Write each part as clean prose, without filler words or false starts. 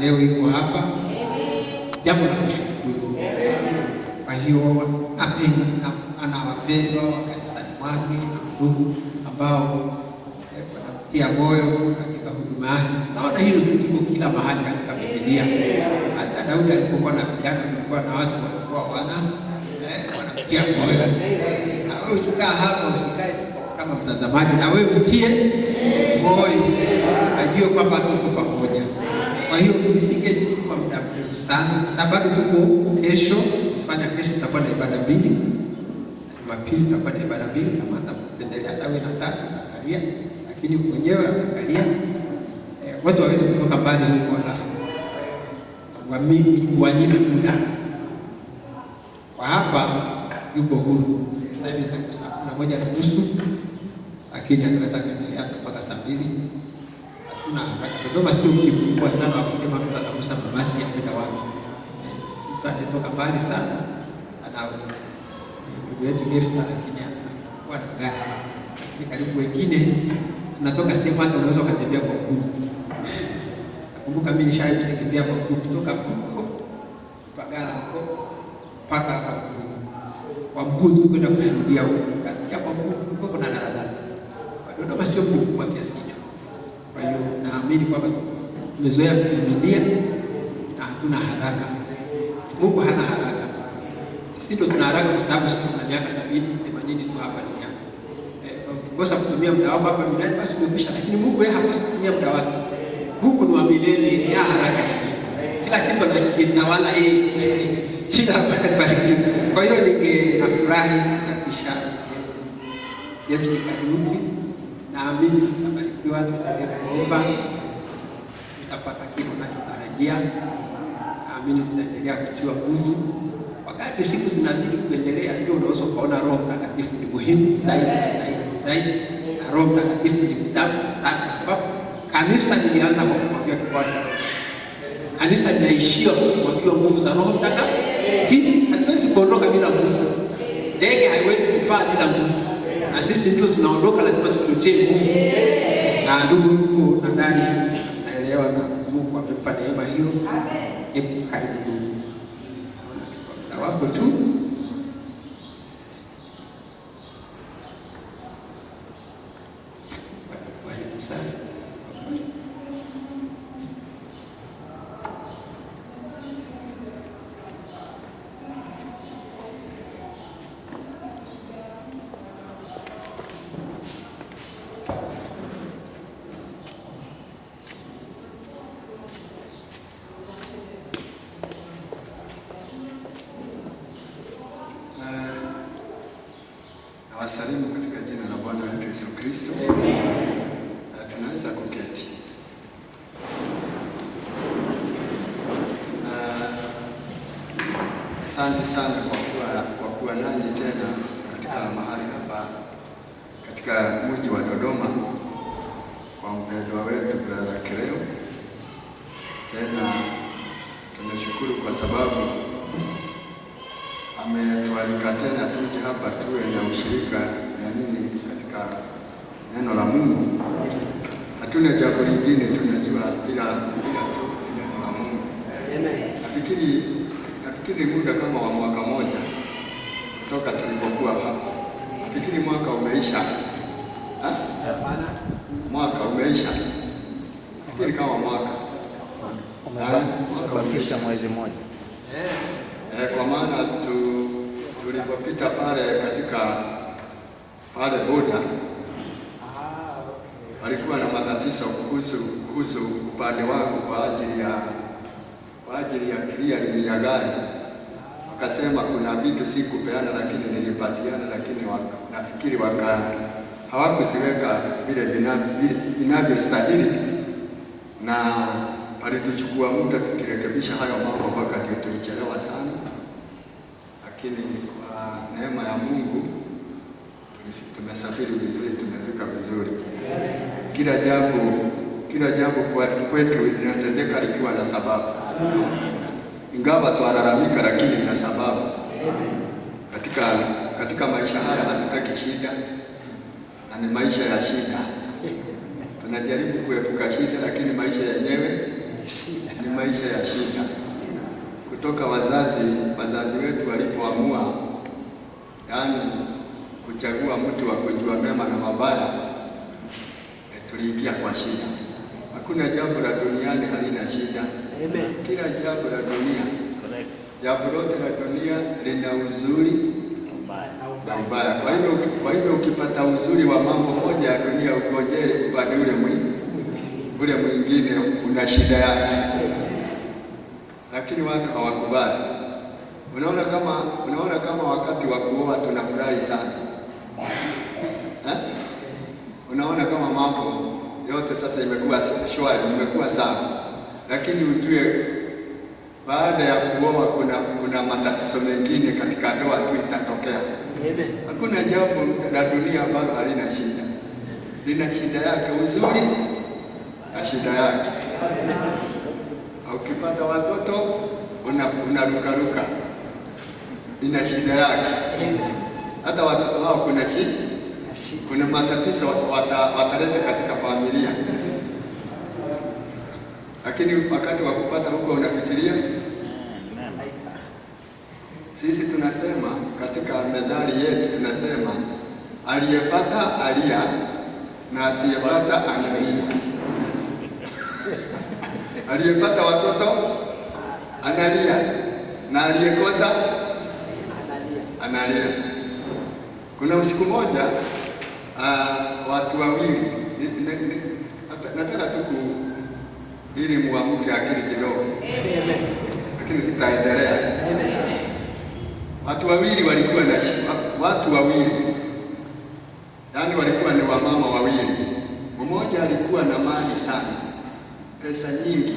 leo iko hapa, jambo la kushukuru. Kwa hiyo ana wapendwa wa kanisani mwake na ndugu ambao wanatia moyo katika huduma yake. Naona hilo kitu kila mahali katika Biblia. Hata Daudi alipokuwa na vijana, kulikuwa na watu walikuwa wanatia moyo. Na wewe ukikaa hapa usikae kama mtazamaji, na wewe utie moyo, ajue kwamba tuko pamoja. Kwa hiyo tulisike kwa muda mrefu sana, sababu tuko kesho, kufanya kesho tutakuwa na ibada mbili. Jumapili tutakuwa na ibada mbili, kama atapendelea tawe na tatu angalia, lakini mwenyewe angalia watu waweze kutoka mbali huko, alafu wanyime muda. Kwa hapa yuko huru. Sasa hivi saa 1:30, lakini anaweza kuendelea mpaka saa 2. Hatuna haraka. Dodoma sio kikubwa sana kusema mtu atakosa mabasi ya kwenda wapi. Mtu anatoka mbali sana, ana ndugu yetu Gefta, lakini anakuwa na gari. Ni karibu wengine tunatoka sehemu hata unaweza kutembea kwa mguu. Nakumbuka mimi nishaitembea kwa mguu kutoka huko Pagala huko mpaka hapa kwa mguu kwenda kushuhudia huko. Kasi ya kwa mguu huko kuna daladala. Dodoma sio kubwa kiasi hicho. Kwa hiyo naamini kwamba tumezoea kuvumilia na hatuna haraka. Mungu hana haraka. Sisi ndio tuna haraka kwa sababu sisi tuna miaka 70, 80 tu hapa duniani. Ukikosa kutumia muda wako hapa duniani basi umekwisha, lakini Mungu yeye hakosi kutumia muda wake. Mungu ni wa milele, ya haraka. Kila kitu anakitawala yeye. China bariki. Kwa hiyo ningefurahi kabisa James Kariuki, naamini tutabarikiwa, tutaomba, tutapata kile tunachotarajia. Naamini tutaendelea kutiwa nguvu. Wakati siku zinazidi kuendelea, ndio unaweza kuona Roho Mtakatifu ni muhimu zaidi. Na Roho Mtakatifu ni mtamu sana, sababu kanisa lilianza kwa kumwagia kwanza. Kanisa linaishia kwa kumwagia nguvu za Roho Mtakatifu. Hivi hatuwezi kuondoka bila nguvu. Ndege haiwezi kupaa bila nguvu. Na sisi ndio tunaondoka, lazima tuchochee nguvu. Na ndugu yuko nadhani naelewa na Mungu amempa neema hiyo. Hebu karibu na wako tu. Nawasalimu katika jina la Bwana wetu Yesu Kristo. Tunaweza kuketi. Asante sana kwa kuwa nanyi tena katika mahali hapa katika mji wa Dodoma kwa mpendwa wetu Brother Kireo. Tena tunashukuru kwa sababu ametualika tena tuje hapa tuwe na ushirika na nyinyi katika neno la Mungu. Hatuna jambo lingine tunajua ila neno la Mungu. Nafikiri muda kama wa mwaka moja kutoka tulipokuwa hapa. Nafikiri mwaka umeisha. Mwaka umeisha. Nafikiri kama mwaka umebakisha mwezi mmoja. Kwa maana tulipopita pale katika pale boda, walikuwa na matatizo kuhusu upande wangu kwa ajili ya clearing ya gari. Wakasema kuna vitu sikupeana lakini nilipatiana, lakini nafikiri hawakuziweka vile vinavyostahili, na walituchukua muda tukirekebisha hayo mambo mpaka tulichelewa sana. Lakini kwa neema ya Mungu tumesafiri vizuri, tumefika vizuri. Kila jambo kwetu linatendeka likiwa na sababu. Ingawa twalalamika, lakini ina sababu. Katika maisha haya hatutaki shida, na ni maisha ya shida. Tunajaribu kuepuka shida, lakini maisha yenyewe ni maisha maisha ya shida, kutoka wazazi wetu walipoamua yaani kuchagua mtu wa kujua mema na mabaya, tuliingia kwa shida. Hakuna jambo la duniani halina shida. Amen. Kila jambo la dunia, jambo lote la dunia lina uzuri na ubaya. Kwa hivyo ukipata uzuri wa mambo moja ya dunia, ungojee upande ule mwingine una shida yake. Lakini watu hawakubali. Unaona kama wakati wa kuoa tunafurahi sana. Unaona kama mambo yote sasa imekuwa shwari, imekuwa sawa. Lakini ujue baada ya kuoa kuna matatizo mengine katika ndoa tu itatokea. Hakuna jambo la dunia ambalo halina shida. Lina shida yake, uzuri na shida yake. Ukipata watoto unarukaruka, ina shida yake. Hata watoto hao kuna matatizo wataleta katika familia. Lakini wakati wa kupata huko unafikiria. Sisi tunasema katika methali yetu tunasema aliyepata alia na asiyepata analia. Aliyepata watoto analia na aliyekosa analia. Kuna usiku moja watu wawili, nataka tu ili muamke akili kidogo, lakini sitaendelea. Watu wawili walikuwa na watu wawili, yaani walikuwa ni wamama wawili. Mmoja alikuwa na mali sana, pesa nyingi,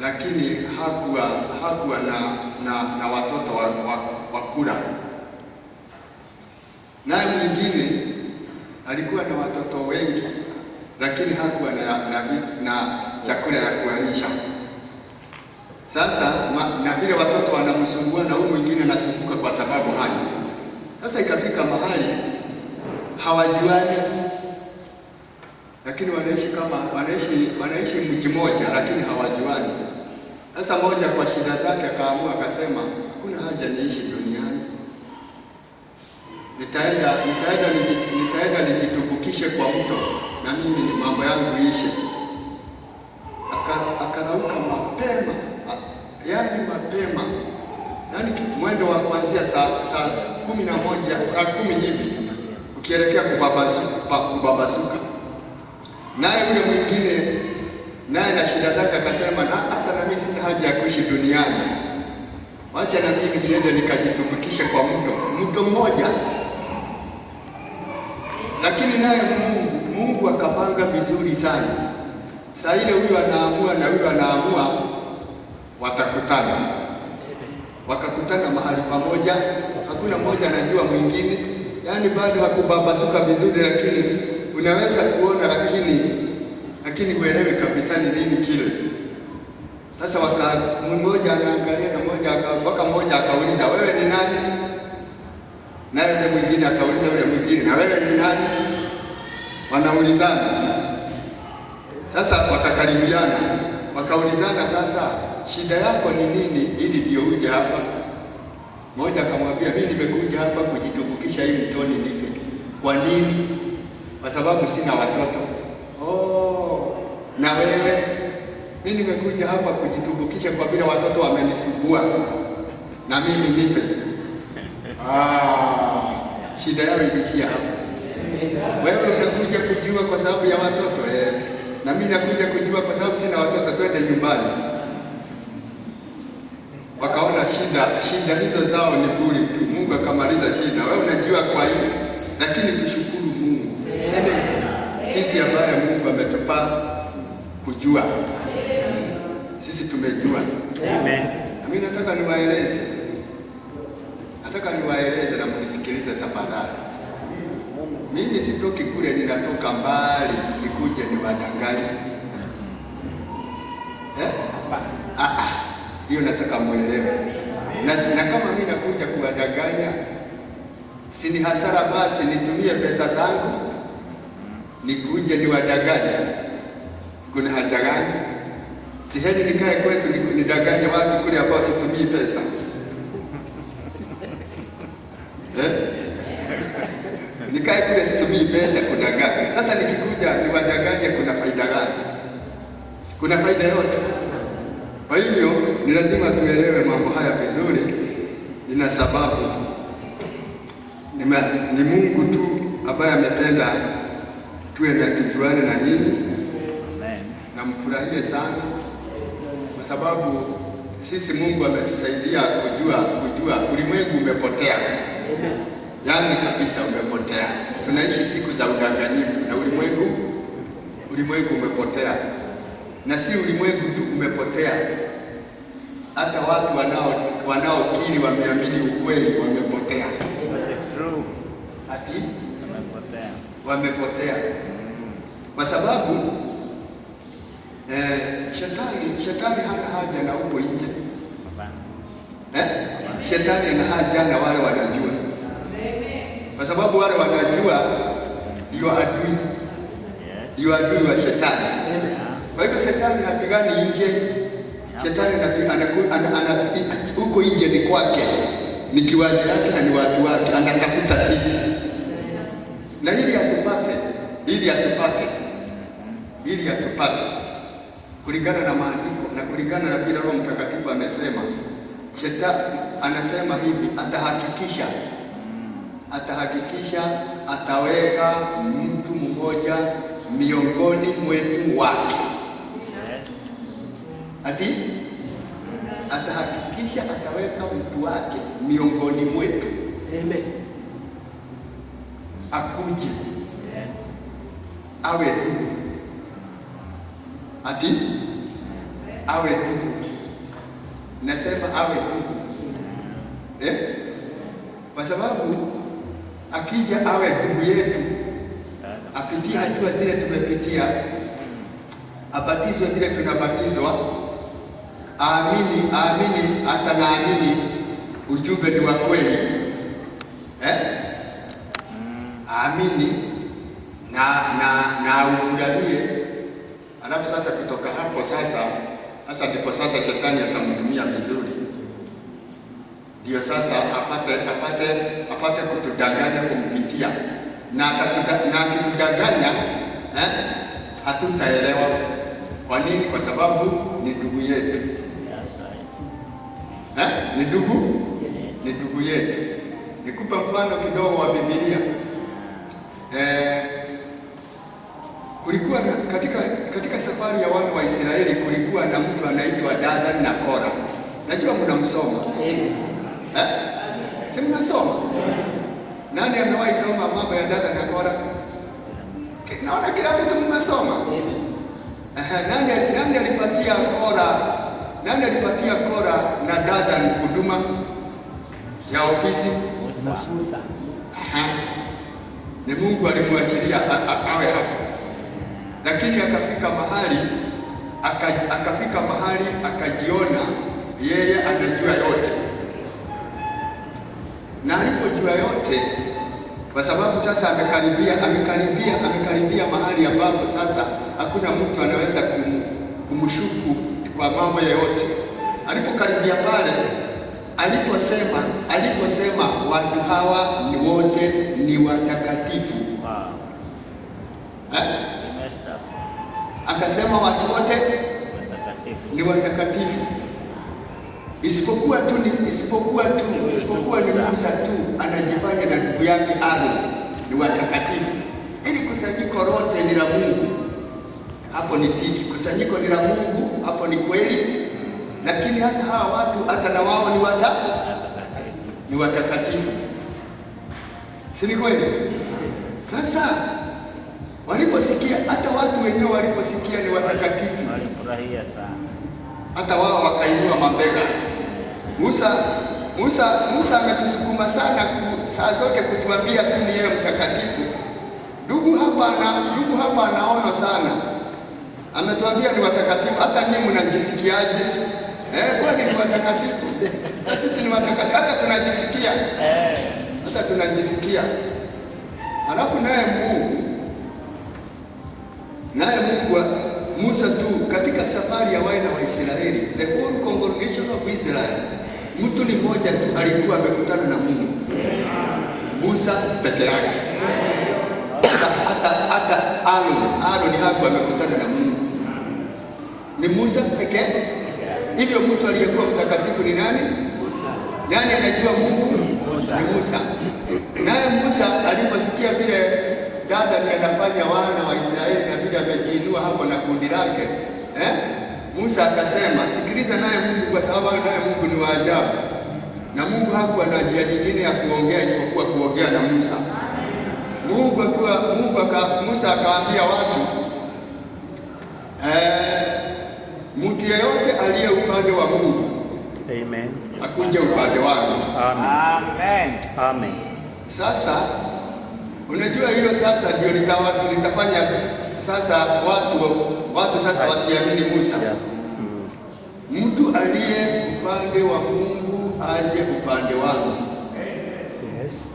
lakini hakuwa na watoto wa kula. Naye mwingine alikuwa na watoto wengi, lakini hakuwa na chakula ya kuwalisha. Sasa na vile watoto wanamsumbua na huyu mwingine anasumbuka kwa sababu hana. Sasa ikafika mahali hawajuani, lakini wanaishi mji moja, lakini hawajuani. Sasa moja kwa shida zake akaamua akasema, hakuna haja niishi duniani, nitaenda nijitubukishe kwa mto na mimi ni mambo yangu ishe. Akarauka mapema, yaani mwendo wa kuanzia saa 11, saa 10 hivi ukielekea kubabasuka. Naye yule mwingine naye na shida zake akasema, hata na mimi sina haja ya kuishi duniani, wacha na mimi niende nikajitubukishe kwa mto mmoja. Lakini naye Mungu akapanga vizuri sana. Saa ile huyu anaamua na huyu anaamua, watakutana. Wakakutana mahali pamoja, hakuna mmoja anajua mwingine. Yaani bado hakubabasuka vizuri, lakini unaweza kuona, lakini uelewe kabisa ni nini kile. Sasa mmoja anaangalia na mmoja akauliza, wewe ni nani? Na yule mwingine akauliza yule mwingine, na wewe ni nani? Wanaulizana. Sasa wakakaribiana, wakaulizana, sasa shida yako ni nini ili ndio uje hapa? Mmoja akamwambia, mimi nimekuja hapa kujitubukisha hii mtoni nife. Kwa nini? Kwa sababu sina watoto. Na wewe? Mimi nimekuja hapa kujitubukisha kwa vile watoto wamenisumbua na mimi nife. Shida yao ilishia hapo. Wewe unakuja kujua kwa sababu ya watoto, na mimi nakuja kujua kwa sababu sina watoto, twende nyumbani. Wakaona shida hizo zao ni bure tu. Mungu akamaliza shida. Wewe unajua kwa hiyo, lakini tushukuru Mungu. Sisi ambaye Mungu ametupa kujua. Sisi tumejua. Amen. Mimi nataka niwaeleze na mnisikilize tafadhali. Mimi sitoki kule, ninatoka mbali nikuje niwadanganye. Hiyo nataka muelewe. Na kama mimi nakuja kuwadanganya, si ni hasara basi nitumie pesa zangu nikuje niwadanganye? Kuna haja gani? Si heri nikae kwetu nidanganye watu kule ambao situmii pesa. Nikae kule situmii pesa kudanganya. Sasa nikikuja niwadanganye, kuna faida gani? Kuna faida yote? Kwa hivyo ni lazima tuelewe mambo haya vizuri. Ina sababu ni Mungu tu ambaye amependa tuwe na tujuane na nyinyi. Na mfurahie sana, kwa sababu sisi Mungu ametusaidia kujua ulimwengu umepotea. Yaani kabisa umepotea. Tunaishi siku za udanganyifu na ulimwengu umepotea. Na si ulimwengu tu umepotea, hata watu wanaokiri wameamini ukweli wamepotea. Ati wamepotea kwa sababu shetani hana haja na uko nje. Shetani ana haja na wale wanajua, kwa sababu wale wanajua ndio adui wa shetani. Kwa hivyo shetani hapigani nje. Shetani huko nje ni kwake, ni kiwanja yake na ni watu wake, anatafuta sisi na ili atupate kulingana na maandiko na kulingana na vile Roho Mtakatifu amesema. Shetani anasema hivi, atahakikisha ataweka mtu mmoja miongoni mwetu wake. Ati atahakikisha ataweka mtu wake miongoni mwetu. Amen. Akuje awe ndugu. Ati awe ndugu. Nasema awe ndugu. Kwa sababu akija awe ndugu yetu, apitie hatua zile tumepitia, abatizwe vile tunabatizwa, aamini hata naamini ujumbe ni wa kweli, aamini na ufurahie. Alafu sasa kutoka hapo sasa ndipo sasa shetani atamtumia vizuri, ndio sasa apate kutudanganya kumpitia, na akitudanganya hatutaelewa. Kwa nini? Kwa sababu ni ndugu yetu. Ni ndugu yetu. Nikupa mfano kidogo wa Biblia. Kulikuwa katika safari ya wana wa Israeli kulikuwa na mtu anaitwa Dathan na Kora. Najua mnamsoma. Si mnasoma? Nani amewahi soma mambo ya Dathan na Kora? Naona kila mtu mnasoma. Nani alipatia Kora na Dathan huduma ya ofisi? Musa. Ni Mungu alimwachilia awe hapo. Lakini akafika mahali akajiona yeye anajua yote. Na alipojua yote, kwa sababu sasa amekaribia mahali ambapo sasa hakuna mtu anaweza kumshuku kwa mambo yote. Alipokaribia pale, aliposema watu hawa ni wote ni watakatifu. Akasema watu wote ni watakatifu, isipokuwa ni Musa tu anajifanya na ndugu yake Aaron ni watakatifu. Ili kusanyiko lote ni la Mungu, hapo ni tiki. Kusanyiko ni la Mungu, hapo ni kweli. Lakini hata hawa watu hata na wao ni watakatifu, si ni kweli? Sasa waliposikia, hata watu wenyewe waliposikia ni watakatifu, walifurahia sana. Hata wao wakainua mabega. Musa ametusukuma sana saa zote kutuambia tu ni yeye mtakatifu. Ndugu hapa anaona sana. Ametuambia ni watakatifu. Hata nyinyi mnajisikiaje? Kwani ni watakatifu? Na sisi ni watakatifu. Hata tunajisikia. Alafu naye Mungu Musa tu katika safari ya wana wa mbinguni mmoja tu alikuwa amekutana na Mungu, Musa peke yake. Hata Aaron hakuwa amekutana na Mungu, ni Musa pekee. Hivyo mtu aliyekuwa mtakatifu ni nani? Nani anajua Mungu? Ni Musa. Naye Musa aliposikia vile Dathani anafanya wana wa Israeli na vile amejiinua hapo na kundi lake, Musa akasema, sikiliza naye Mungu, kwa sababu naye Mungu ni wa ajabu. Na Mungu hakuwa na njia nyingine ya kuongea isipokuwa kuongea na Musa. Musa akawaambia watu, mtu yeyote aliye upande wa Mungu, amen, akuje upande wangu. Amen. Amen. Sasa unajua hilo sasa ndio litafanya sasa watu sasa wasiamini Musa. Mtu aliye upande wa Mungu aje upande wangu. Yes.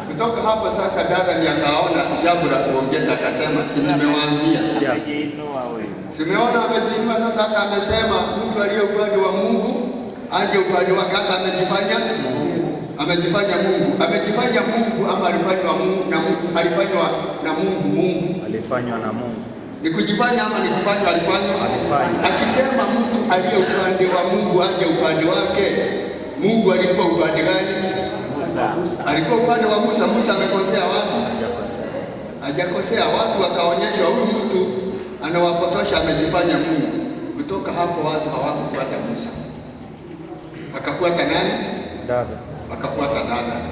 Kutoka hapo sasa Dathani akaona jambo la kuongeza, akasema, si nimewaambia? Simeona amejiinua sasa, hata amesema mtu aliye upande wa Mungu aje upande wake. Hata amejifanya Mungu. Amejifanya Mungu ama alifanywa Mungu na Mungu? Alifanywa na Mungu. Alifanywa na Mungu. Ni kujifanya ama ni kufanywa? Alifanywa. Akisema mtu aliye upande wa Mungu aje upande wake, Mungu alikuwa upande gani? Musa. Alikuwa upande wa Musa. Musa amekosea wapi? Hajakosea. Watu wakaonyesha huyu mtu anawapotosha, amejifanya Mungu. Kutoka hapo watu hawakufuata Musa, wakafuata nani? Wakafuata Dathani.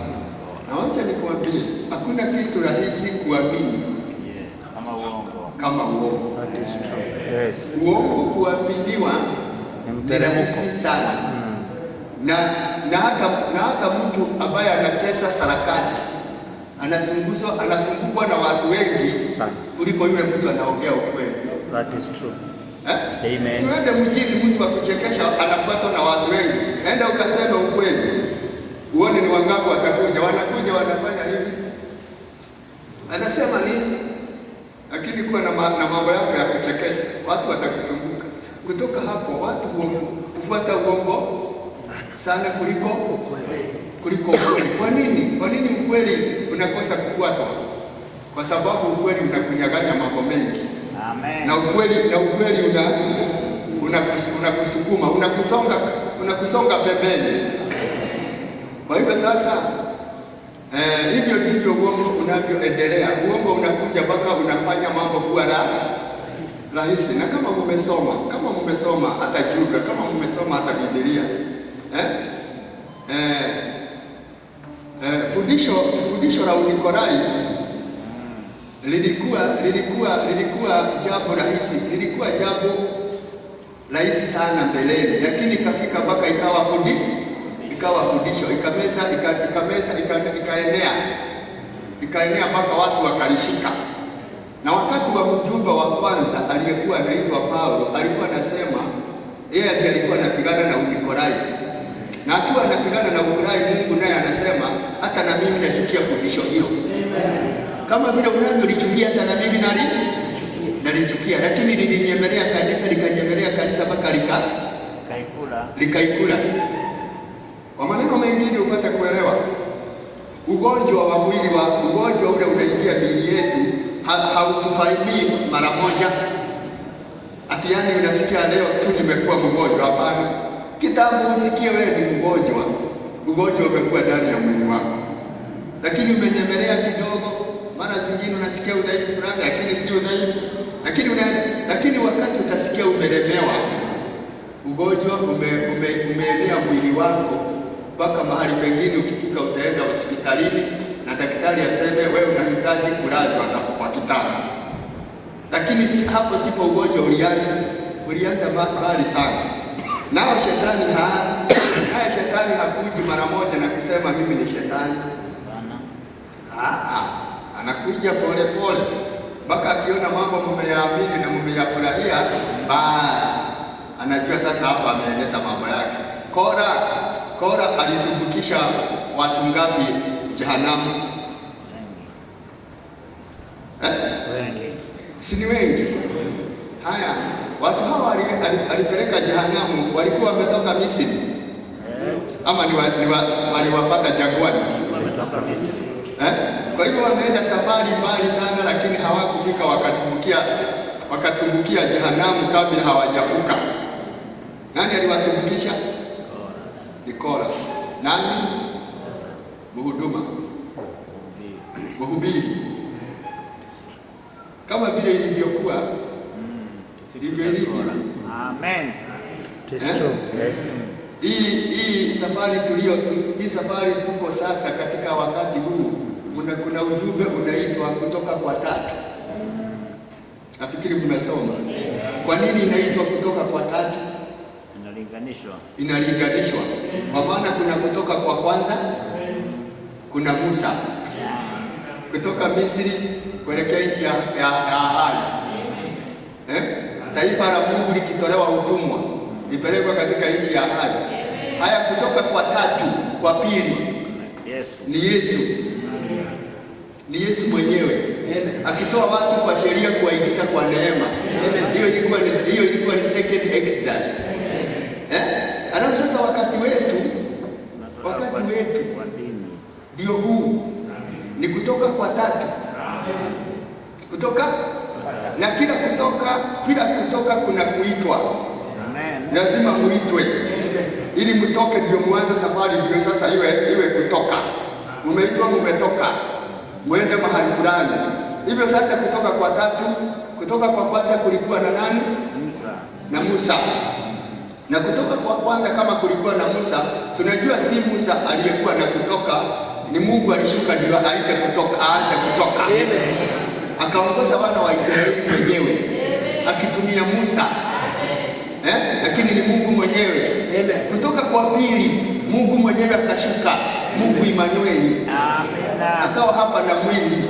Na wacha nikwambie, hakuna kitu rahisi kuamini kama uongo. That is true. Yes. Uongo kuaminiwa ni rahisi sana. Na hata mtu ambaye anacheza sarakasi anasumbukwa na watu wengi kuliko yule mtu anaongea ukweli. That is true. Amen. Siwende mjini mtu akuchekesha anafuatwa na watu wengi. Enda ukasema ukweli. Uone ni wangapi watakuja. Wanakuja wanafanya nini? Anasema nini? Lakini kuwa na mambo yako ya kuchekesha, watu watakusumbuka. Kutoka hapo watu hufuata uongo sana kuliko ukweli. Kwa nini? Kwa nini ukweli unakosa kufuatwa? Kwa sababu ukweli unakunyaganya mambo mengi. Amen. Na ukweli unakusukuma, unakusonga pembeni. Kwa hivyo sasa hivyo ndivyo uongo unavyoendelea. Uongo unakuja mpaka unafanya mambo kuwa rahisi. Na kama mmesoma hata Juda, kama mmesoma hata Biblia, fundisho la Unikolai lilikuwa jambo rahisi sana mbeleni, lakini ikafika mpaka ikawa fundisho, ikaenea mpaka watu wakalishika. Na wakati wa mjumbe wa kwanza aliyekuwa anaitwa Paulo, alikuwa anasema yeye ndiye alikuwa anapigana na Unikolai, na akiwa anapigana na Unikolai, Mungu naye anasema hata na mimi nachukia fundisho hilo. Kama vile unavyolichukia, hata na mimi nalichukia, lakini likanyemelea kanisa mpaka likaikula. Kwa maneno mengine upate kuelewa, ugonjwa wa mwili ugonjwa ule unaingia miili yetu, hautufaidii mara moja. Ati yani unasikia leo tu nimekuwa mgonjwa. Hapana. Kitambo usikie wewe ni mgonjwa. Ugonjwa umekuwa ndani ya mwili wako. Lakini umenyemelea kidogo, mara zingine unasikia udhaifu fulani, lakini si udhaifu. Lakini wakati utasikia umelemewa, ugonjwa umeenea mwili wako mpaka mahali pengine ukifika utaenda hospitalini na daktari aseme wewe unahitaji kulazwa kwa kitanda. Lakini hapo sipo ugonjwa ulianza mbali sana. Nao shetani hakuji mara moja na kusema mimi ni shetani. Anakuja pole pole mpaka akiona mambo mmeyaamini na mmeyafurahia, basi anajua sasa hapa ameeneza mambo yake. Kora alitumbukisha watu ngapi jehanamu? Si ni wengi? Haya, watu hawa alipeleka jehanamu walikuwa wametoka Misri. ama waliwapata jangwani? Wametoka Misri. Kwa hivyo wameenda safari mbali sana, lakini hawakufika, wakatumbukia jehanamu kabla hawajavuka. Nani aliwatumbukisha? Ni Kora. Nani? Mhuduma, mhubiri. Kama vile ilivyokuwa ndivyo ilivyo. Amen. Yes. Hii safari tuko sasa katika wakati huu, kuna ujumbe unaitwa kutoka kwa tatu. Nafikiri mnasoma. Kwa nini inaitwa kutoka kwa tatu? Inalinganishwa. Kwa maana kuna kutoka kwa kwanza, kuna Musa kutoka Misri kuelekea nchi ya ahadi. Taifa la Mungu likitolewa utumwa lipelekwa katika nchi ya ahadi. Haya, kutoka kwa tatu, kwa pili ni Yesu. Ni Yesu mwenyewe akitoa watu kwa sheria kuwaingiza kwa neema. Hiyo ilikuwa ni second Exodus. Alafu sasa wakati wetu ndio huu, ni kutoka kwa tatu. Kutoka na kila kutoka kuna kuitwa. Lazima muitwe ili mtoke, ndio mwanze safari. Ndio sasa iwe kutoka. Umeitwa, umetoka, muende mahali fulani. Hivyo sasa kutoka kwa tatu, kutoka kwa kwanza kulikuwa na nani? Na Musa. Na kutoka kwa kwanza kama kulikuwa na Musa, tunajua si Musa aliyekuwa na kutoka, ni Mungu alishuka ndio aite kutoka, aanze kutoka. Akaongoza wana wa Israeli mwenyewe akitumia Musa. Lakini ni Mungu mwenyewe. Kutoka kwa pili, Mungu mwenyewe akashuka, Mungu Immanueli. Akawa hapa na mwili.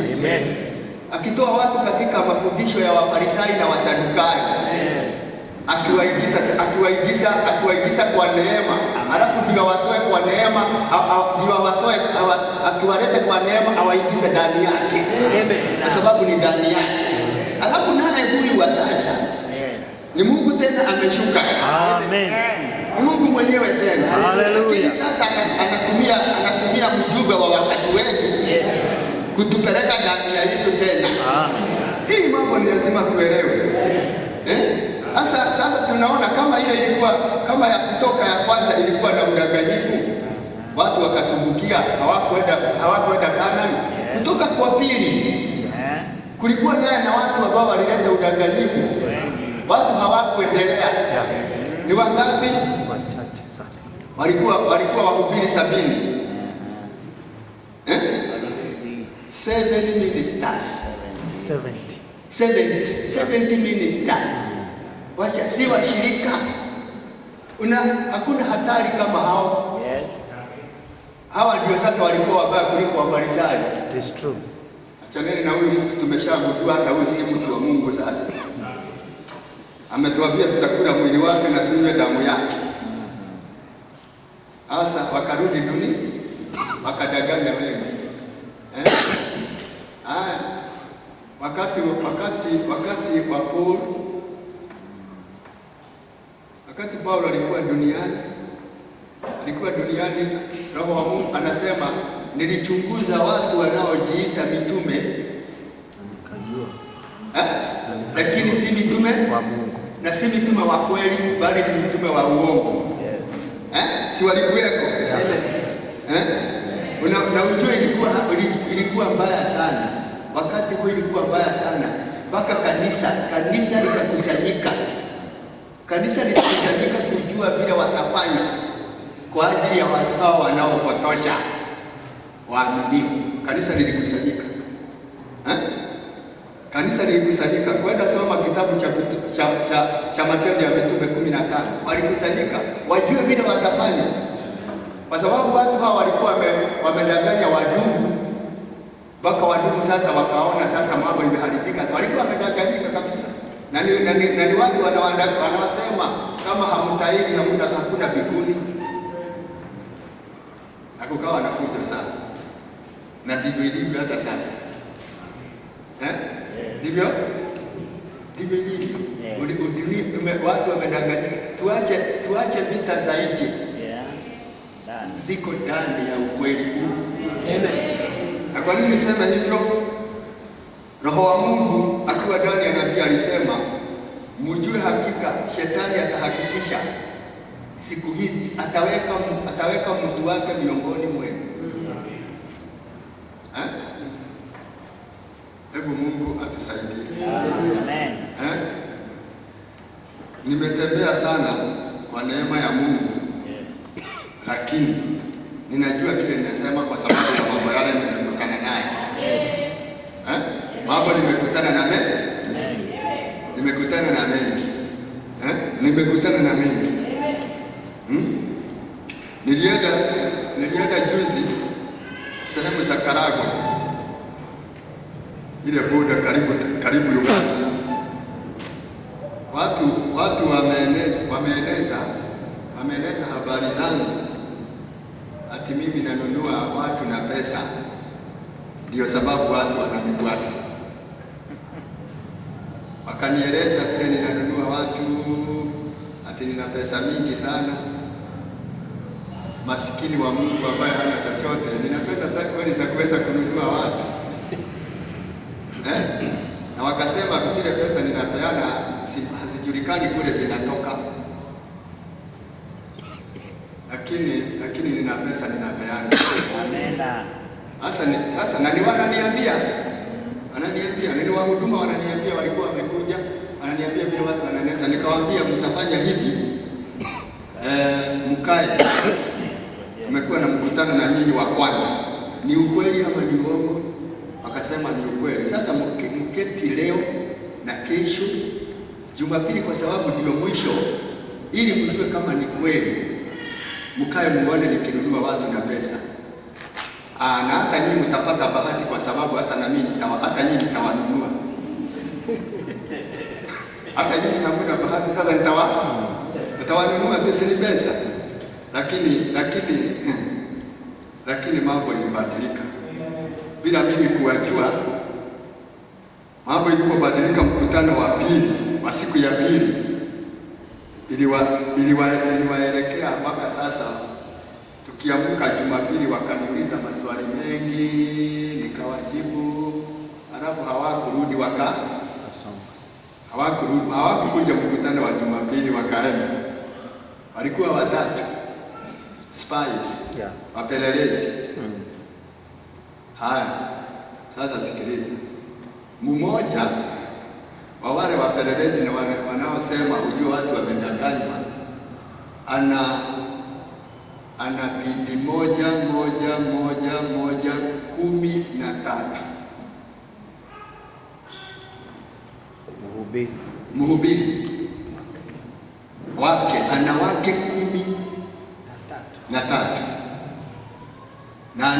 Akitoa watu katika mafundisho ya Wafarisayo na Wasadukayo. Akiwaigiza kwa neema, alafu ndio watoe kwa neema, akiwalete kwa neema awaigize ndani yake. Kwa sababu ni ndani yake. Alafu naye huyu wa sasa ni Mungu tena ameshuka. Amen. Ni Mungu mwenyewe tena. Hallelujah. Lakini sasa anatumia mjumbe wa wakati wetu kutupeleka ndani ya Yesu tena. Amen. Hii mambo ni lazima tuelewe. Sasa tunaona kama ile ilikuwa kama ya kutoka ya kwanza ilikuwa na udanganyifu, watu wakatumbukia, hawakwenda Kanaani. Kutoka kwa pili kulikuwa naye na watu ambao walileta udanganyifu, watu hawakuendelea. Ni wangapi? Walikuwa wahubiri 70. 7 ministers. 70 ministers. Wacha si washirika. Hakuna hatari kama hao. Hawa ndio sasa walikuwa wabaya kuliko Wafarisayo. It is true. Achana na huyu mtu, tumeshagundua hata huyu si mtu wa Mungu. Sasa ametuambia tutakula mwili wake na tunywe damu yake. Sasa wakarudi duni, wakadanganya wengi. Wakati wa Paulo, wakati Paulo alikuwa duniani, Roho wa Mungu anasema, nilichunguza watu wanaojiita mitume, lakini si mitume wa Mungu, na si mitume wa kweli, bali ni mitume wa uongo. Si walikuweko? Na ujue ilikuwa mbaya sana. Wakati huo ilikuwa mbaya sana, mpaka kanisa likakusanyika. Kanisa lilikusanyika kujua vile watafanya kwa ajili ya watu hao wanaopotosha waaminio. Kanisa lilikusanyika. Kanisa lilikusanyika. Kwenda soma kitabu cha Matendo ya Mitume 15. Walikusanyika wajue vile watafanya. Kwa sababu watu hao walikuwa wamedanganya wadugu. Mpaka wadugu sasa wakaona sasa mambo imeharibika. Walikuwa wamedanganyika kabisa. Na ni watu wanawasema kama hamtaini hakuna mbinguni. Na kukawa na fujo sana. Na ndivyo ilivyo hata sasa. Ndivyo ilivyo. Watu wamedanganyika. Tuache vita za nje. ziko ndani ya ukweli huu. Na kwa nini niseme hivyo? Roho wa Mungu akiwa ndani ya nabii alisema, mjue hakika shetani atahakikisha siku hizi ataweka mtu wake miongoni mwenu. Hebu Mungu atusaidie. Amen. Nimetembea sana kwa neema ya Mungu. Yes. Lakini ninajua kile ninasema kwa sababu ya mambo yale nimekutana naye. Mambo nimekutana na mengi. Nimekutana na mengi. Nimekutana na mengi. Nilienda juzi sehemu za Karagwe. Ile boda karibu Uganda. Watu wameeneza habari zangu ati mimi nanunua watu na pesa, ndio sababu watu wananifuata. Wakanieleza vile ninanunua watu, ati nina pesa mingi sana. Masikini wa Mungu ambaye hana chochote, nina pesa kweli za kuweza kununua watu. Na wakasema zile pesa ninapeana hazijulikani kule zinatoka. Lakini nina pesa ninapeana. Amen. Sasa na wananiambia ni wahuduma wananiambia, walikuwa wamekuja wananiambia vile watu wananesa, nikawaambia mtafanya hivi, mkae. Tumekuwa na mkutano na nyinyi wa kwanza, ni ukweli ama ni uongo? Wakasema ni ukweli. Sasa mketi leo na kesho Jumapili, kwa sababu ndio mwisho, ili mjue kama ni kweli, mkae muone nikinunua watu na pesa. Na hata nyinyi mtapata bahati, kwa sababu hata nyinyi nitawanunua. Hata nyinyi hamna bahati, sasa nitawanunua tu, si pesa. Lakini mambo ilibadilika bila mimi kuwajua. Mambo ilipobadilika, mkutano wa pili wa siku ya pili iliwaelekea mpaka sasa. Tukiamka Jumapili wakaniuliza maswali mengi, nikawajibu, alafu hawakukuja mkutano wa Jumapili, wakaenda. Walikuwa watatu, spies, wapelelezi. Haya, sasa sikiliza. Mmoja wa wale wapelelezi na wanaosema ujue watu wamedanganywa, ana bibi moja 13. Mhubiri wake ana wake 13 na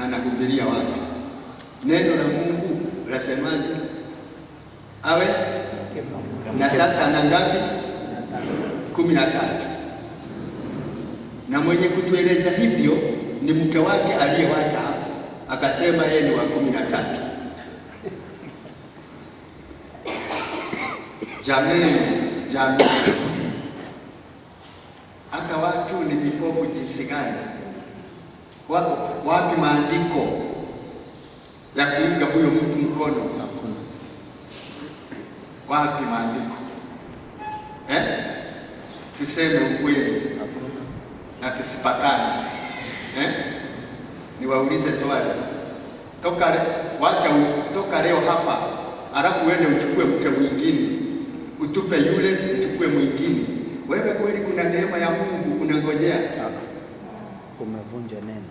anahubiria watu. Neno la Mungu lasemaje? Awe na sasa ana ngapi? 13. Na mwenye kutueleza hivyo ni mke wake aliyewacha hapo, akasema yeye ni wa 13. Jamani, hata watu ni vipofu jinsi gani? Wapi maandiko ya kuunga huyo mtu mkono? Wapi maandiko? Tuseme ukweli na tusipatane. Niwaulize swali. Toka leo hapa, alafu uende uchukue mke mwingine, utupe yule, uchukue mwingine. Wewe kweli kuna neema ya Mungu unangojea? Umevunja neno.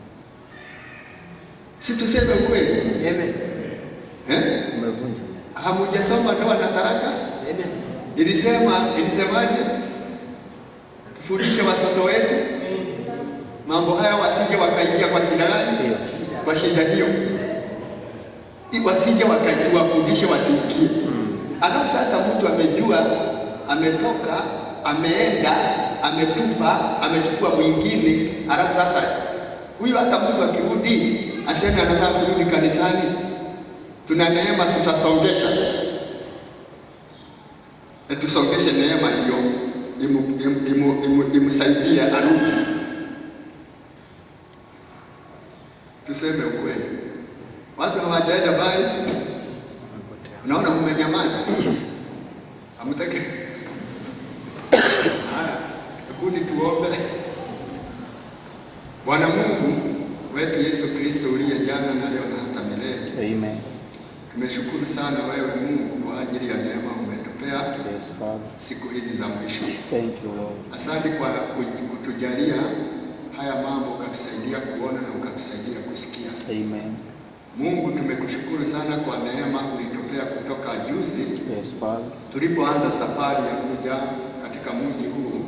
Si tuseme ukweli? Amen. Umevunja neno. Hamujasoma ndoa na talaka? Amen. Ilisemaje? Tufundishe watoto wetu mambo haya, wasije wakaingia kwa shida gani? Kwa shida hiyo. Wasije wafundishe wasiingie. Alafu sasa mtu amejua, ametoka, ameenda, ametupa, amechukua mwingine, alafu sasa huyu hata mtu akirudi aseme anataka kurudi kanisani, tuna neema, tutasongesha. Tusongeshe neema hiyo. imsaidie arudi. Tuseme ukweli, watu hawajaenda mbali. Unaona mmenyamaza, hamtaki. Hebu tuombe. Bwana Mungu wetu Yesu Kristo, uliye jana na leo na hata milele. Amen. Tumeshukuru sana wewe Mungu kwa ajili ya neema umetupea. Yes, Father. Siku hizi za mwisho. Thank you, Lord. Asante kwa kutujalia haya mambo, ukatusaidia kuona na ukatusaidia kusikia. Amen. Mungu, tumekushukuru sana kwa neema ulitupea kutoka juzi. Yes, Father. Tulipoanza safari ya kuja katika mji huu,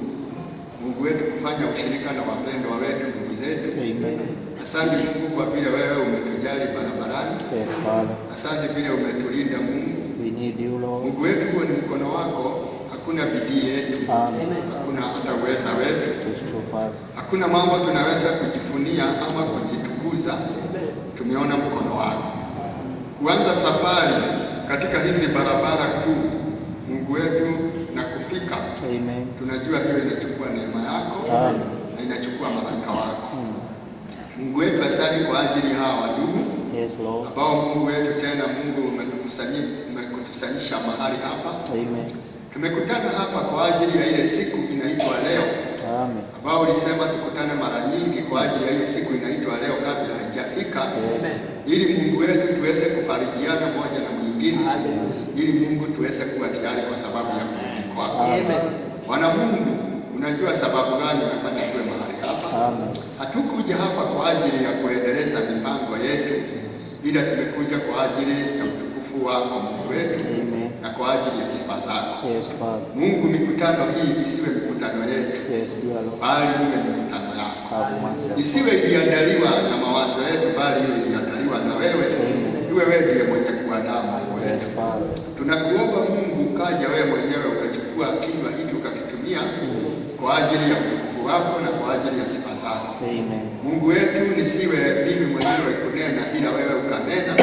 Mungu wetu, kufanya ushirika na wapendwa wetu, ndugu zetu. Amen. Asante Mungu kwa vile wewe umetujali barabarani. Yes, Father. Asante vile umetulinda Mungu. We need you, Lord. Mungu wetu, huo ni mkono wako, hakuna bidii yetu. Amen. Hakuna hata uweza wetu. It is true, Father. Hakuna mambo tunaweza kujifunia ama kujitukuza. Tumeona mkono wako. Kuanza safari katika hizi barabara kuu, Mungu wetu, na kufika. Amen. Tunajua hiyo inachukua neema yako. Amen. Na inachukua malaika wako. Mungu wetu, asante kwa ajili hawa ndugu. Yes, Lord. Ambao Mungu wetu, tena Mungu umekutusanyisha mahali hapa. Amen. Tumekutana hapa kwa ajili ya ile siku inaitwa leo. Amen. Ambao ulisema tukutane mara nyingi kwa ajili ya ile siku inaitwa leo kabla haijafika. Amen. Ili Mungu wetu tuweze kufarijiana moja na mwingine. Ili Mungu tuweze kuwa tayari kwa sababu ya kurudi kwako. Amen. Bwana Mungu, unajua sababu gani umefanya tuwe mahali hapa. Amen. Hatukuja hapa kwa ajili ya kuendeleza mipango yetu, ila tumekuja kwa ajili ya utukufu wako Mungu wetu. Amen. Na kwa ajili ya sifa zako. Yes, Father. Mungu, mikutano hii isiwe mikutano yetu. Yes, dear Lord. Bali iwe mikutano yako. Have mercy. Isiwe iliandaliwa na mawazo yetu, bali iwe iliandaliwa na wewe. Iwe wewe ndiye mwenye kuandaa mambo Yes, yetu. Father. Tunakuomba Mungu, ukaja wewe mwenyewe ukachukua kinywa hiki ukakitumia kwa ajili ya utukufu wako na kwa ajili ya sifa zako. Amen. Mungu wetu, nisiwe mimi mwenyewe kunena, ila wewe ukanena,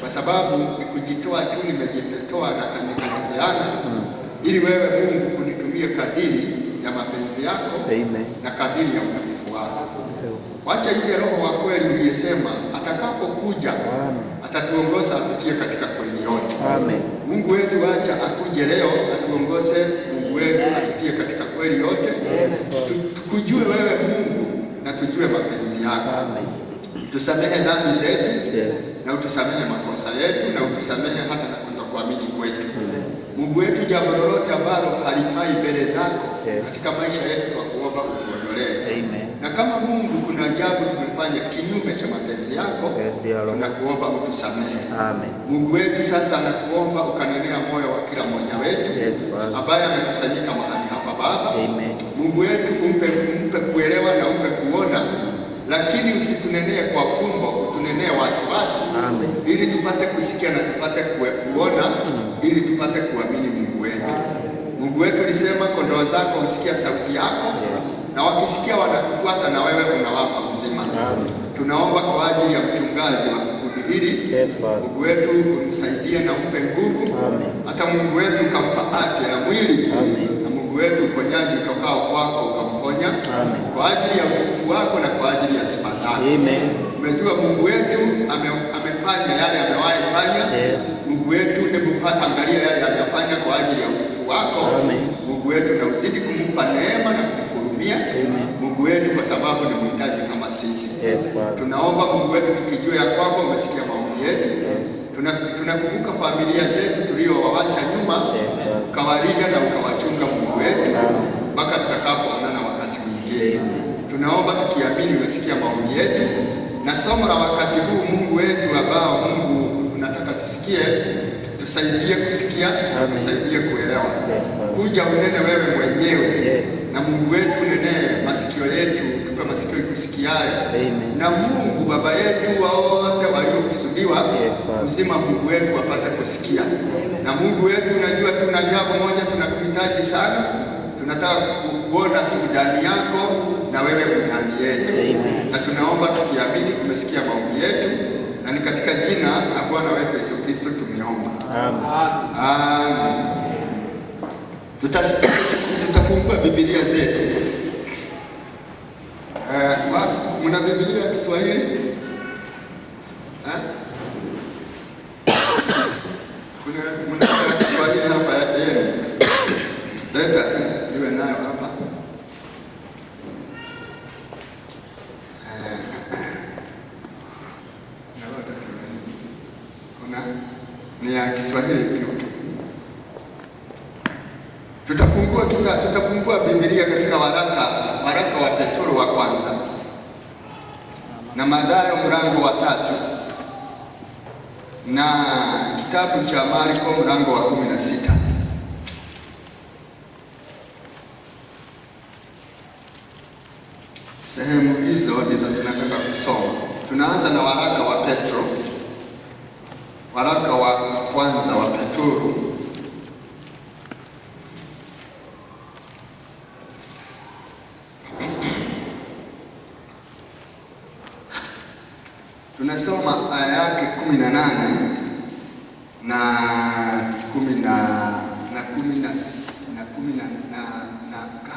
kwa sababu ni kujitoa tu, nimejitoa na kanikapeana, ili wewe Mungu kunitumie kadiri ya mapenzi yako. Amen. Na kadiri ya utukufu wako. Wacha yule Roho wa kweli uliyesema atakapokuja atatuongoza atutie katika kweli yote. Amen. Mungu wetu, acha akuje leo atuongoze. Mungu wetu, atutie katika kweli yote. Tukujue wewe Mungu na tujue mapenzi yako. Amen. Tusamehe dhambi zetu. Yes. Na utusamehe makosa yetu, na utusamehe hata na kutokuamini kwetu. Mungu wetu, jambo lolote ambalo halifai mbele zako katika maisha yetu, kwa kuomba utuondolee. Amen. Na kama Mungu kuna jambo tumefanya kinyume cha mapenzi yako, tunakuomba utusamehe. Amen. Mungu wetu, sasa nakuomba ukanenea moyo wa kila mmoja wetu ambaye amekusanyika mahali hapa Baba. Amen. Mungu wetu, umpe kuelewa na umpe kuona, lakini usitunenee kwa fumbo, utunenee wasiwasi. Amen. Ili tupate kusikia na tupate kuona, ili tupate kuamini Mungu wetu. Mungu wetu, ulisema kondoo zako husikia sauti yako. Na wakisikia wanakufuata, na wewe unawapa uzima. Tunaomba kwa ajili ya mchungaji wa kundi hili. Mungu wetu, umsaidie na umpe nguvu. Hata Mungu wetu ukampa afya ya mwili. Na Mungu wetu, uponyaji utokao kwako ukamponya. Kwa ajili ya utukufu wako na kwa ajili ya sifa zako. Umejua Mungu wetu amefanya yale amewahi fanya. Mungu wetu, hebu angalia yale amefanya kwa ajili ya utukufu wako. Mungu wetu, na uzidi kumpa neema na kumhurumia. Mungu wetu, kwa sababu ni mhitaji kama sisi. Tunaomba Mungu wetu, tukijua ya kwamba umesikia maombi yetu. Tunakumbuka familia zetu tuliowawacha nyuma. Ukawalinda na ukawachunga Mungu wetu mpaka tutakapoonana wakati mwingine. Tunaomba tukiamini umesikia maombi yetu, na somo la wakati huu Mungu wetu ambao Mungu unataka tusikie, tusaidie kusikia, tusaidie kuelewa. Kuja unene wewe mwenyewe. Na Mungu wetu, unenee masikio yetu, tupe masikio kusikiayo. Na Mungu Baba yetu, wote waliokusudiwa uzima, Mungu wetu wapate kusikia. Na Mungu wetu, unajua tuna jambo moja tunakuhitaji sana. Tunataka kuona tu ndani yako na wewe ndani yetu. Na tunaomba tukiamini umesikia maombi yetu, na ni katika jina la Bwana wetu Yesu Kristo tumeomba. Amen. Tutafungua Biblia zetu. Muna Biblia ya Kiswahili? Muna Kiswahili hapa yenu? Leta iwe nayo hapa. Ni ya Kiswahili. Tutafungua Biblia katika waraka wa Petro wa kwanza na Mathayo mlango wa 3 na kitabu cha Marko mlango wa 16. Sehemu hizo ndizo tunataka kusoma. Tunaanza na waraka wa Petro, waraka wa kwanza wa Petro tunasoma aya yake 18 na 10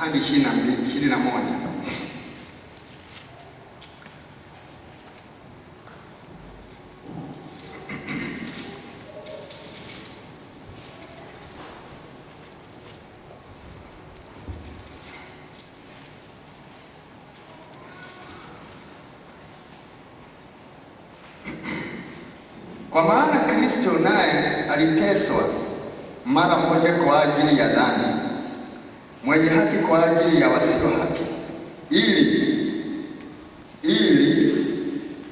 hadi 21. Kwa maana Kristo naye aliteswa mara moja kwa ajili ya dhambi, mwenye haki kwa ajili ya wasio haki, ili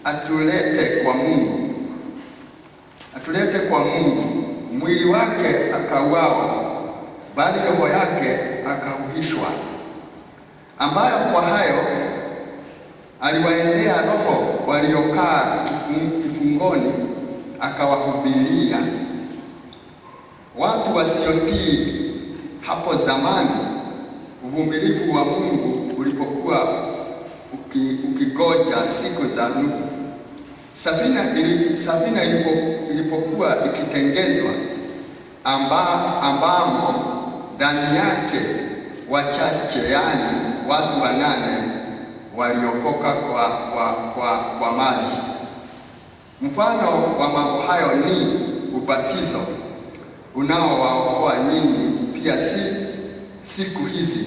atulete kwa Mungu. Mwili wake akauawa, bali roho yake akahuishwa, ambayo kwa hayo aliwaendea roho waliokaa kifungoni, akawahubiria watu wasiotii hapo zamani uvumilivu wa Mungu ulipokuwa ukigoja siku za Nuhu. Safina ilipokuwa ikitengezwa, ambamo ndani yake wachache, yani watu 8 waliokoka kwa maji. Mfano wa mambo hayo ni ubatizo unaowaokoa nyinyi pia siku hizi,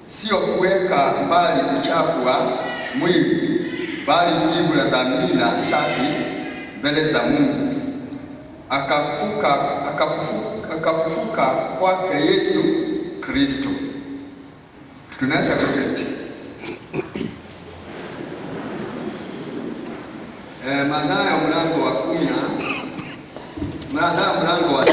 sio kuweka mbali uchafu wa mwili, bali jibu la dhamira safi mbele za Mungu. Akafufuka kwake Yesu Kristo. Tunaweza kuketi. Mathayo mlango wa 10 Mathayo mlango wa 3.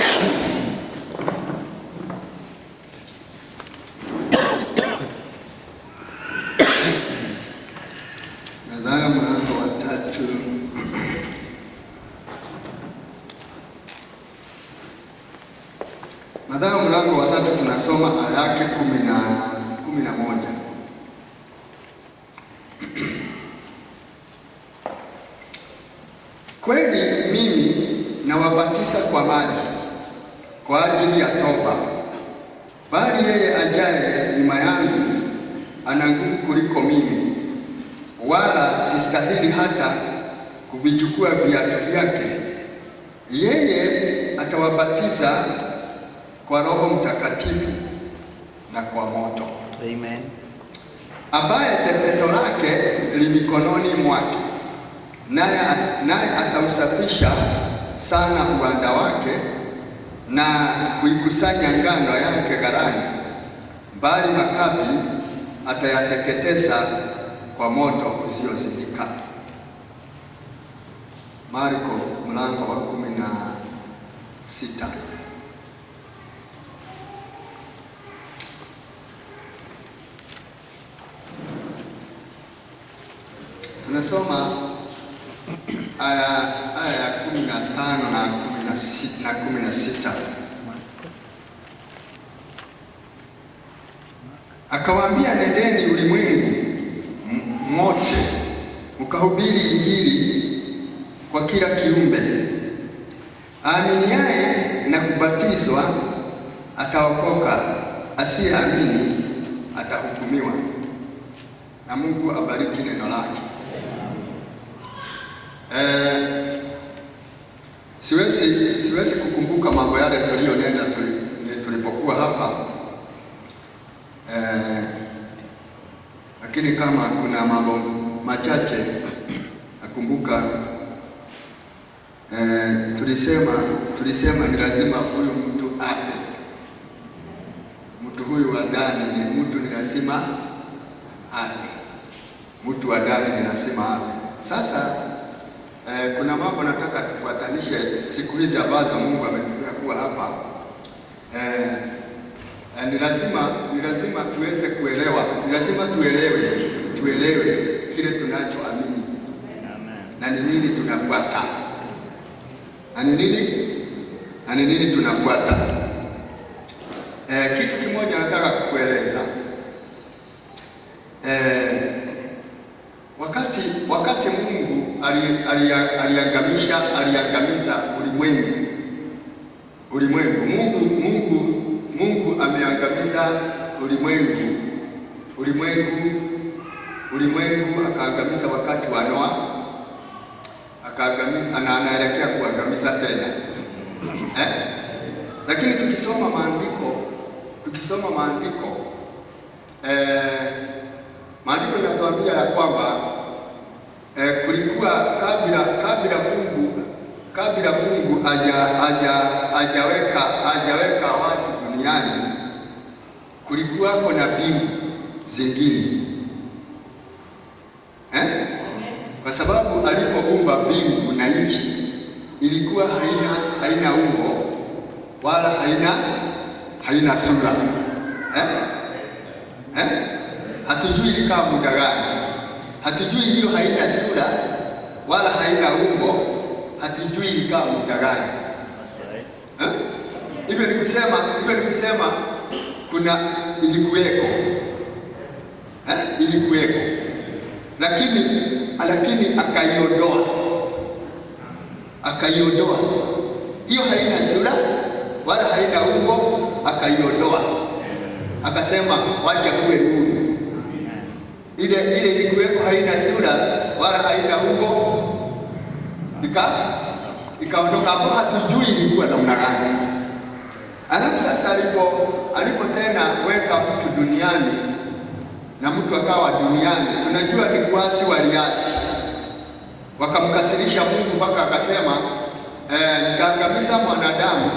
Mathayo mlango wa 3. Mathayo mlango wa 3 tunasoma aya yake 11. Kweli mimi nawabatiza kwa maji kwa ajili ya toba, bali yeye ajaye nyuma yangu ana nguvu kuliko mimi, wala sistahili hata kuvichukua viatu vyake. Yeye atawabatiza kwa Roho Mtakatifu na kwa moto. Amen. Ambaye pepeto lake li mikononi mwake, naye atausafisha sana uwanda wake na kuikusanya ngano yake ghalani, bali makapi atayateketeza kwa moto usiozimika. Marko mlango wa 16. Tunasoma aya 15 na 16. Akawaambia, nendeni ulimwengu mote ukahubiri Injili kwa kila kiumbe. Aaminiaye na kubatizwa ataokoka, asiyeamini atahukumiwa. Na Mungu abariki neno lake. Siwezi kukumbuka mambo yale tuliyonena tulipokuwa hapa, lakini kama kuna mambo machache nakumbuka. Tulisema ni lazima huyu mtu afe. Mtu huyu wa ndani ni lazima afe. Mtu wa ndani ni lazima afe. Sasa kuna mambo nataka tufuatanishe siku hizi ambazo Mungu ametupea kuwa hapa. Ni lazima tuweze kuelewa, ni lazima tuelewe kile tunachoamini na ni nini tunafuata, na ni nini tunafuata. Kitu kimoja nataka kukueleza. Wakati Mungu aliangamiza ulimwengu. Mungu ameangamiza ulimwengu, akaangamiza wakati wa Noa, akaangamiza, anaelekea kuangamiza tena. Lakini tukisoma maandiko yanatuambia ya kwamba kulikuwa kabla Mungu hajaweka watu duniani, kulikuwa na mbingu zingine, kwa sababu alipoumba mbingu na nchi ilikuwa haina umbo wala haina sura. Hatujui ilikaa muda gani, hatujui hiyo haina sura wala haina umbo, hatujui ilikaa muda gani. Hivyo ni kusema kuna ilikuweko, lakini akaiondoa hiyo haina sura wala haina umbo, akaiondoa, akasema wacha kuwe nuru. Ile ilikuweko haina sura wala haina umbo, ikaondoka. Hapo hatujui ilikuwa namna gani. Alafu sasa alipo tena weka mtu duniani na mtu akawa duniani, tunajua ni kuasi waliasi, wakamkasirisha Mungu mpaka akasema nikaangamiza mwanadamu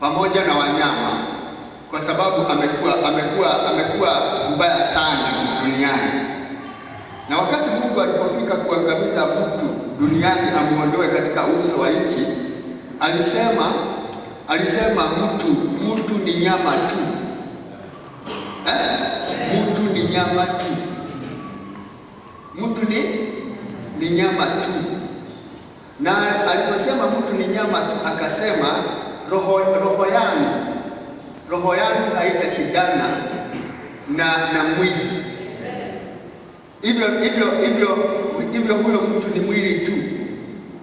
pamoja na wanyama kwa sababu amekuwa mbaya sana duniani. Na wakati Mungu alipofika kuangamiza mtu duniani, amuondoe katika uso wa nchi, alisema mtu ni nyama tu. Mtu ni nyama tu. Mtu ni nyama tu. Na aliposema mtu ni nyama tu, akasema roho yangu haitashindana na mwili. Hivyo huyo mtu ni mwili tu.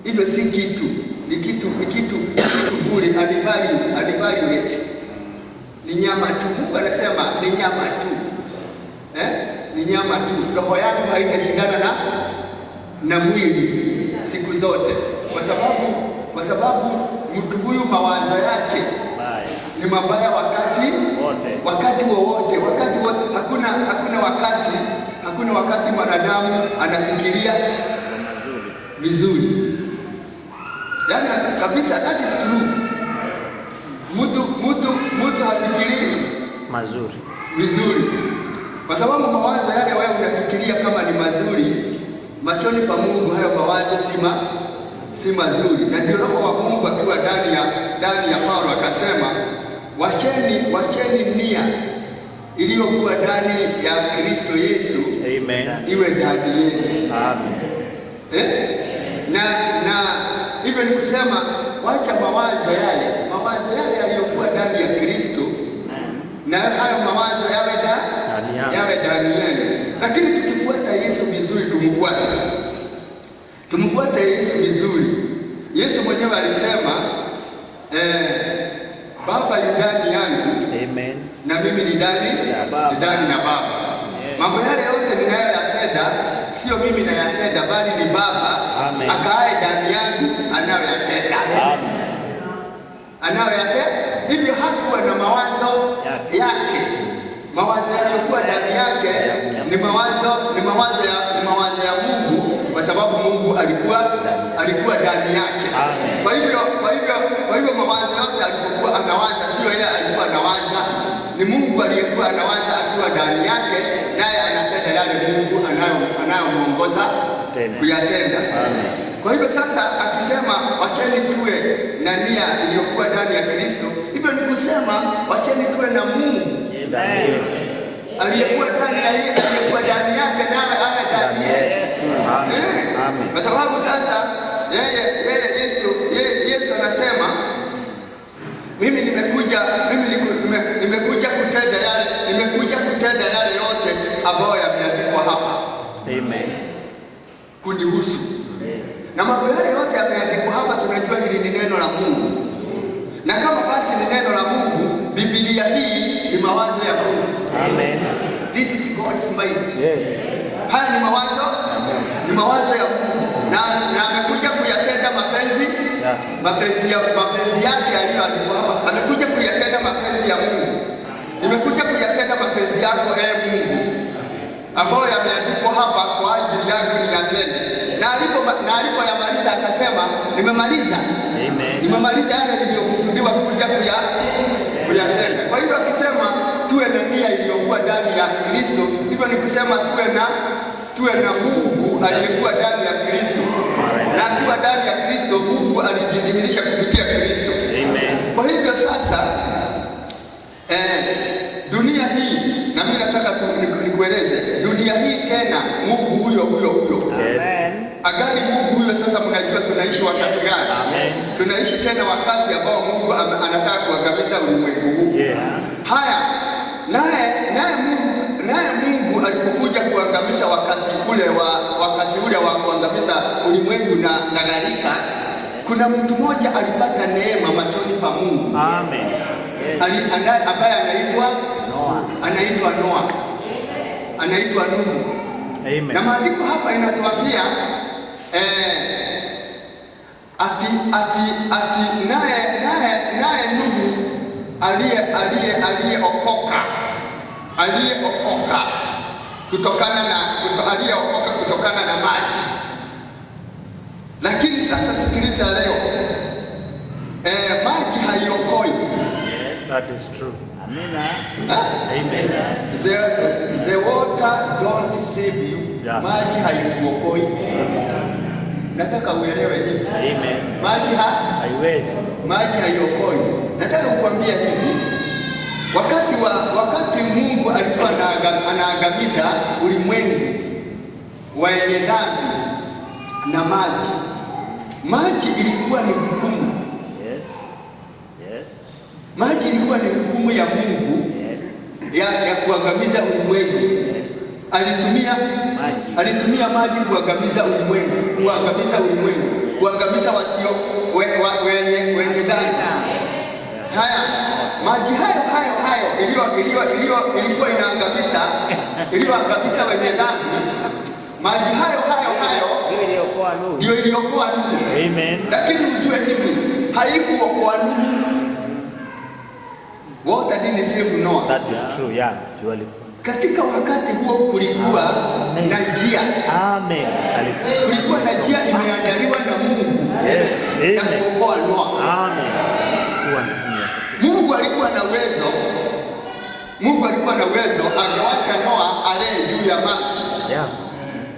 Hivyo si kitu, ni kitu bure, adivalueless. Ni nyama tu. Mungu anasema ni nyama tu. Ni nyama tu. Roho yangu haitashindana na mwili siku zote, kwa sababu mtu huyu mawazo yake ni mabaya wakati wowote. Hakuna wakati mwanadamu anafikiria vizuri. Yaani kabisa, that is true. Mtu hafikirii vizuri, kwa sababu mawazo yale wewe unafikiria kama ni mazuri, machoni pa Mungu hayo mawazo si mazuri. Na ndio Roho wa Mungu akiwa ndani ya Paulo akasema, wacheni nia iliyokuwa ndani ya Kristo Yesu, amen, iwe ndani yenu. Amen. Na hivyo ni kusema wacha mawazo yale yaliyokuwa ndani ya Kristo, na hayo mawazo yawe ndani yenu. Lakini tukifuata Yesu vizuri, tumfuate Yesu vizuri. Yesu mwenyewe alisema Baba yu ndani yangu, amen, na mimi ni ndani ya Baba. Mambo yale yote ninayoyatenda sio mimi nayatenda, bali ni Baba akaaye ndani yangu anayoyatenda. Hivyo hakuwa na mawazo yake. Mawazo yaliyokuwa ndani yake ni mawazo ya Mungu, kwa sababu Mungu alikuwa ndani yake. Kwa hivyo mawazo yote alipokuwa anawaza, sio yeye alikuwa anawaza, ni Mungu aliyekuwa anawaza akiwa ndani yake, naye anatenda yale Mungu anayomuongoza kuyatenda. Kwa hivyo sasa akisema wacheni tuwe na nia iliyokuwa ndani ya Kristo, hivyo ni kusema wacheni tuwe na Mungu aliyekuwa ndani yake, nawe awe ndani yetu. Kwa sababu sasa Yesu anasema mimi nimekuja kutenda yale yote ambayo yameandikwa hapa. Amen. Kunihusu. Na mambo yale yote yameandikwa hapa, tunajua hili ni neno la Mungu. Na kama basi ni neno la Mungu, Biblia hii ni mawazo ya Mungu. Amen. This is God's mind. Yes. Haya ni mawazo ya Mungu. Na amekuja kuyatenda mapenzi yake aliyoandikwa hapa. Amekuja kuyatenda mapenzi ya Mungu. Nimekuja kuyatenda mapenzi yako Mungu, ambayo yameandikwa hapa kwa ajili yangu niyatende. Na alipoyamaliza akasema nimemaliza. Amen. Nimemaliza yale niliyokusudiwa kuja kuyatenda. Kwa hivyo akisema tuwe na nia iliyokuwa ndani ya Kristo, hivyo ni kusema tuwe na Mungu aliyekuwa ndani ya Kristo. Na kuwa ndani ya Kristo, Mungu alijidhihirisha kupitia Kristo. Amen. Kwa hivyo sasa dunia hii, na mimi nataka nikueleze dunia hii tena Mungu huyo. Yes. Agani Mungu huyo. Sasa mnajua tunaishi wakati gani? Amen. Tunaishi tena wakati ambao Mungu anataka kuangamiza ulimwengu huu. Yes. Haya, naye Mungu alipokuja kuangamiza wakati ule wa kuangamiza ulimwengu na gharika, kuna mtu mmoja alipata neema machoni pa Mungu. Amen. Yes. Ambaye anaitwa Noa, anaitwa Nuhu. Amen. Na maandiko hapa inatuambia ati naye Nuhu aliyeokoka kutokana na maji. Lakini sasa sikiliza leo, maji haiokoi. Yes, that is true. Amen. The water don't save you. Yeah. Maji haikuokoi. Nataka uelewe hivi. Amen. Haiwezi. Maji haiokoi. Nataka kukwambia hivi. Wakati Mungu alikuwa anaangamiza ulimwengu wenye dhambi na maji ilikuwa ni hukumu. Yes. Yes. Maji ilikuwa ni hukumu ya Mungu. Yes. ya kuangamiza ulimwengu. Alitumia maji kuangamiza ulimwengu, kuangamiza wasio wenye dhambi. Haya, maji hayo ilikuwa iliyoangamiza wenye dhambi. Maji hayo ndio iliokoa Nuhu. Amen. Lakini ujue hivi, haikuokoa Nuhu. Water didn't save Noah. That is true, yeah. Katika wakati huo kulikuwa na njia. Amen. Kulikuwa na njia imeandaliwa na Mungu. Yes. Ya kuokoa Noah. Amen. Mungu alikuwa na uwezo angewacha Noah alee juu ya maji. Yeah.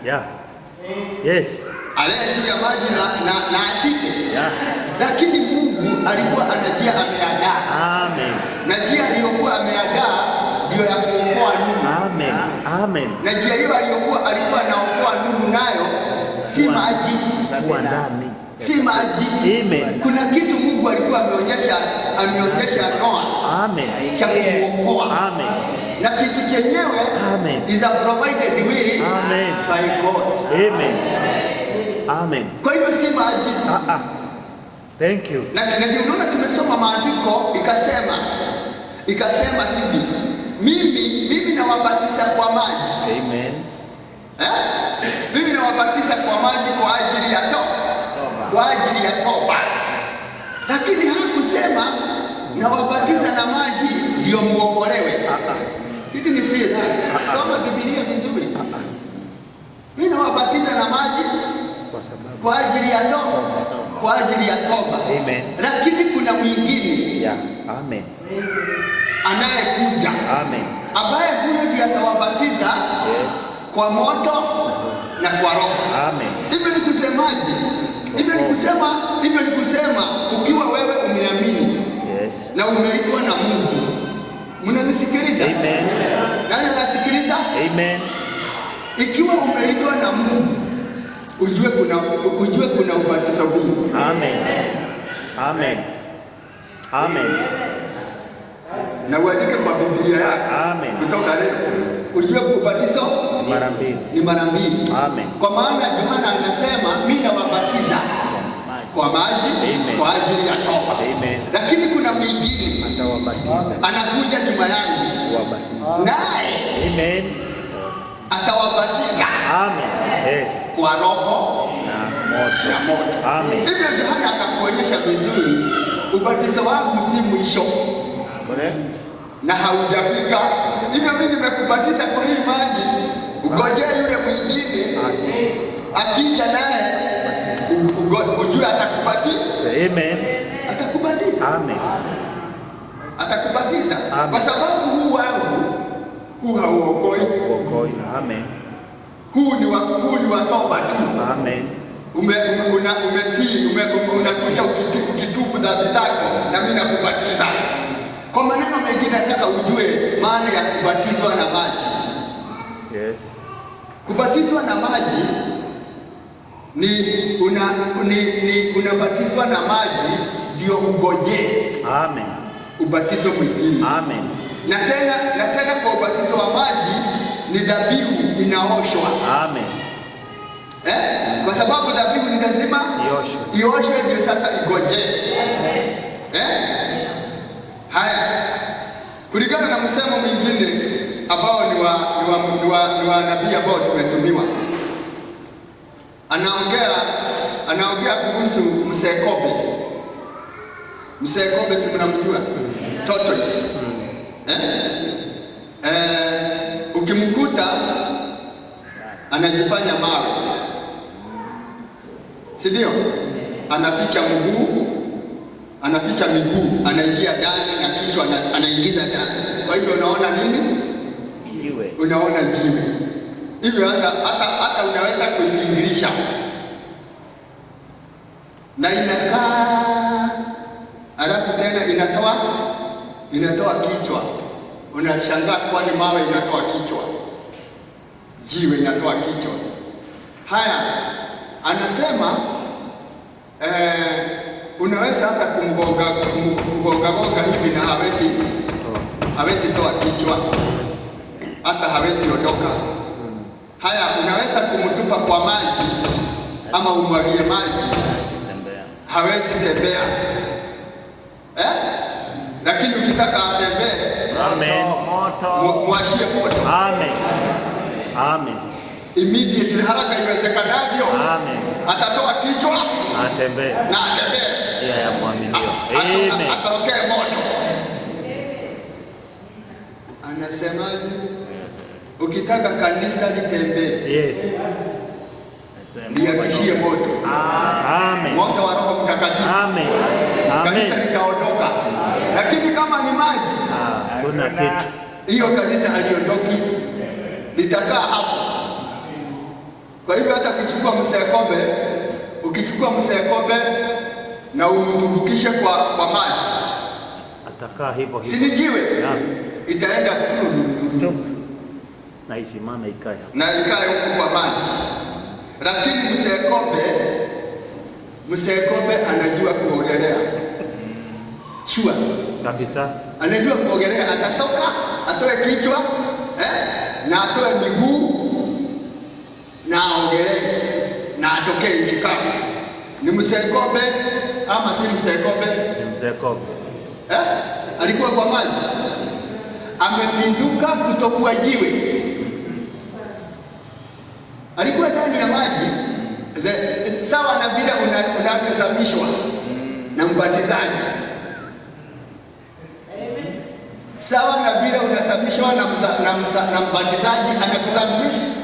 Yeah. Yes. Alee juu ya maji na asike. Yeah. Lakini Mungu alikuwa ana njia ameandaa. Amen. Na njia aliyokuwa ameandaa ndio ya kuokoa Nuhu. Amen. Amen. Na njia hiyo alikuwa anaokoa Nuhu nayo si maji. Kwa ndani. Si maji. Amen. Kuna kitu Mungu alikuwa ameonyesha Noah. Amen. Cha kuokoa. Amen. Na kitu chenyewe is a provided way. Amen. By God. Amen. Amen. Kwa hiyo si maji. Thank you. Na ndio unaona tumesoma maandiko ikasema ikasema hivi, mimi nawabatiza kwa maji. Amen. Mimi nawabatiza kwa maji kwa ajili ya toba. Lakini hakusema nawabatiza na maji ndio muokolewe. Kitu ni siri. Soma Biblia vizuri. Mimi nawabatiza na maji kwa ajili ya toba. Amen. Lakini kuna mwingine. Yeah. Amen. Anayekuja. Amen. Ambaye huyo ndiye atawabatiza. Yes. Kwa moto na kwa Roho. Amen. Hivyo ni kusemaje? Hivyo ni kusema ukiwa wewe umeamini. Yes. Na umeitwa na Mungu. Mnanisikiliza? Amen. Nani anasikiliza? Amen. Ikiwa umeitwa na Mungu, ujue kuna ubatizo huu. Amen. Amen. Amen. Na uandike kwa Biblia yako. Amen. Kutoka leo ujue ubatizo ni mara mbili. Amen. Kwa maana Yohana anasema mimi nawabatiza kwa maji. Amen. Kwa ajili ya toba. Amen. Lakini kuna mwingine atawabatiza, anakuja nyuma yangu, naye Amen, atawabatiza. Amen. Yes. Kwa Roho na moto. Amen. Hivyo Yohana akakuonyesha vizuri, ubatizo wangu si mwisho. Correct. Na haujafika. Hivyo mimi nimekubatiza kwa hii maji, ungojea yule mwingine akija naye ujue atakubatiza. Amen. Atakubatiza. Amen. Atakubatiza. Kwa sababu huu wangu hauokoi. Amen. Huu ni wa toba tu. Amen. Umetii, unakuja ukitubu dhambi zako na mimi nakubatiza. Kwa maneno mengine nataka ujue maana ya kubatizwa na maji. Yes. Kubatizwa na maji unabatizwa na maji ndio ugoje. Amen. Ubatizo mwingine. Amen. Na tena kwa ubatizo wa maji ni dhabihu inaoshwa. Amen. Kwa sababu dhabihu ni lazima ioshwe ndio sasa igoje. Haya, kulingana na msemo mwingine ambao ni wa nabii ambao tumetumiwa, anaongea kuhusu msekobe. Msekobe si mnamjua? Tortoise. Ukimkuta anajifanya mawe, si ndio? Anaficha miguu, anaingia ndani na kichwa anaingiza ndani. Kwa hivyo unaona nini? Jiwe. Unaona jiwe. Hivyo hata unaweza kuingilisha. Na inakaa, alafu tena inatoa kichwa. Unashangaa kwani mawe inatoa kichwa, jiwe inatoa kichwa. Haya, anasema unaweza hata kumgonga hivi na hawezi toa kichwa, hata hawezi ondoka. Haya, unaweza kumtupa kwa maji ama umwagie maji, hawezi tembea. Lakini ukitaka atembee, Amen, mwashie moto. Amen. Amen. Immediately, haraka iwezekanavyo. Amen. Atatoa kichwa Atembee. na atembee. Njia ya mwaminio. Amen. Atokee moto. Anasemaje? Ukitaka kanisa litembee, Yes. liakishie moto. Amen. Moto wa Roho Mtakatifu. Amen. Kanisa Amen. litaondoka. Lakini kama ni maji, Kuna kitu. hiyo kanisa haliondoki, litakaa hapo. Kwa hivyo hata ukichukua msekobe na umtumbukishe kwa maji, Atakaa hivyo si hivyo. ni jiwe? Itaenda Na isimame ikae. na ikae huku kwa maji. Lakini msekobe anajua kuogelea. Shua Kabisa. anajua kuogelea, atatoka, atoe kichwa na atoe miguu na aogelee na atokee nchi kavu. Ni msekobe ama si msekobe? Mzee Kobe. Alikuwa kwa maji. amepinduka kutokuwa jiwe. Alikuwa ndani ya maji sawa na vile unavyozamishwa na mbatizaji, sawa na vile unazamishwa na mbatizaji,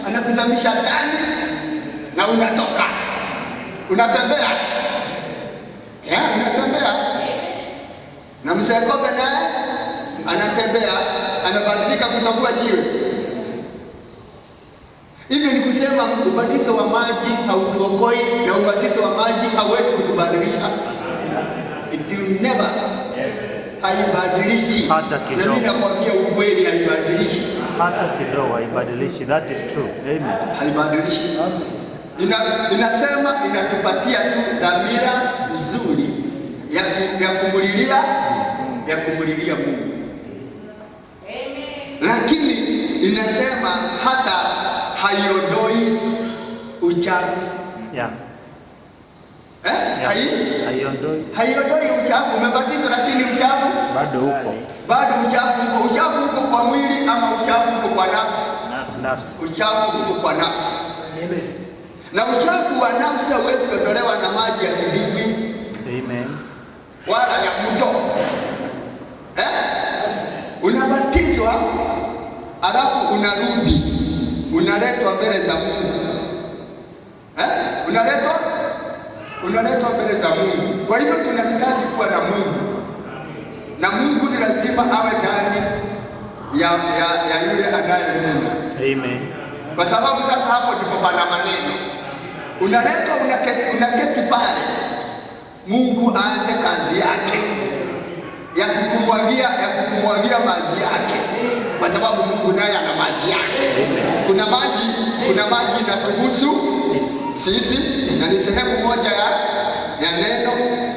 anakuzamisha ndani na unatoka, unatembea unatembea na mzee Kobe naye anatembea, anabadilika kutokuwa jiwe. Hivyo ni kusema ubatizo wa maji hautuokoi na ubatizo wa maji hauwezi kutubadilisha. It will never. Haibadilishi. Hata kidogo. Na mimi nakwambia ukweli, haibadilishi. Hata kidogo haibadilishi. That is true. Amen. Haibadilishi. Inasema inatupatia tu dhamira nzuri ya kumulilia Mungu. Lakini inasema hata haiondoi uchafu. Yeah. Haiondoi uchafu. Umebatizwa lakini uchafu bado uko. Bado uchafu uko. Uchafu uko kwa mwili ama uchafu uko kwa nafsi? Uchafu uko kwa nafsi. Amen. Na uchafu wa nafsi hauwezi kuondolewa na maji ya kidimbwi. Amen. Wala ya mto. Unabatizwa alafu unarudi, unaletwa mbele za Mungu. Unaletwa mbele za Mungu. Kwa hivyo tunahitaji kuwa na Mungu, na Mungu ni lazima awe ndani ya yule anayenena. Amen. Kwa sababu sasa hapo ndipo pana maneno. Unaletwa, unaketi pale, Mungu aanze kazi yake ya kukumwagia maji yake, kwa sababu Mungu naye ana maji yake. Kuna maji inatuhusu sisi, na ni sehemu moja ya neno,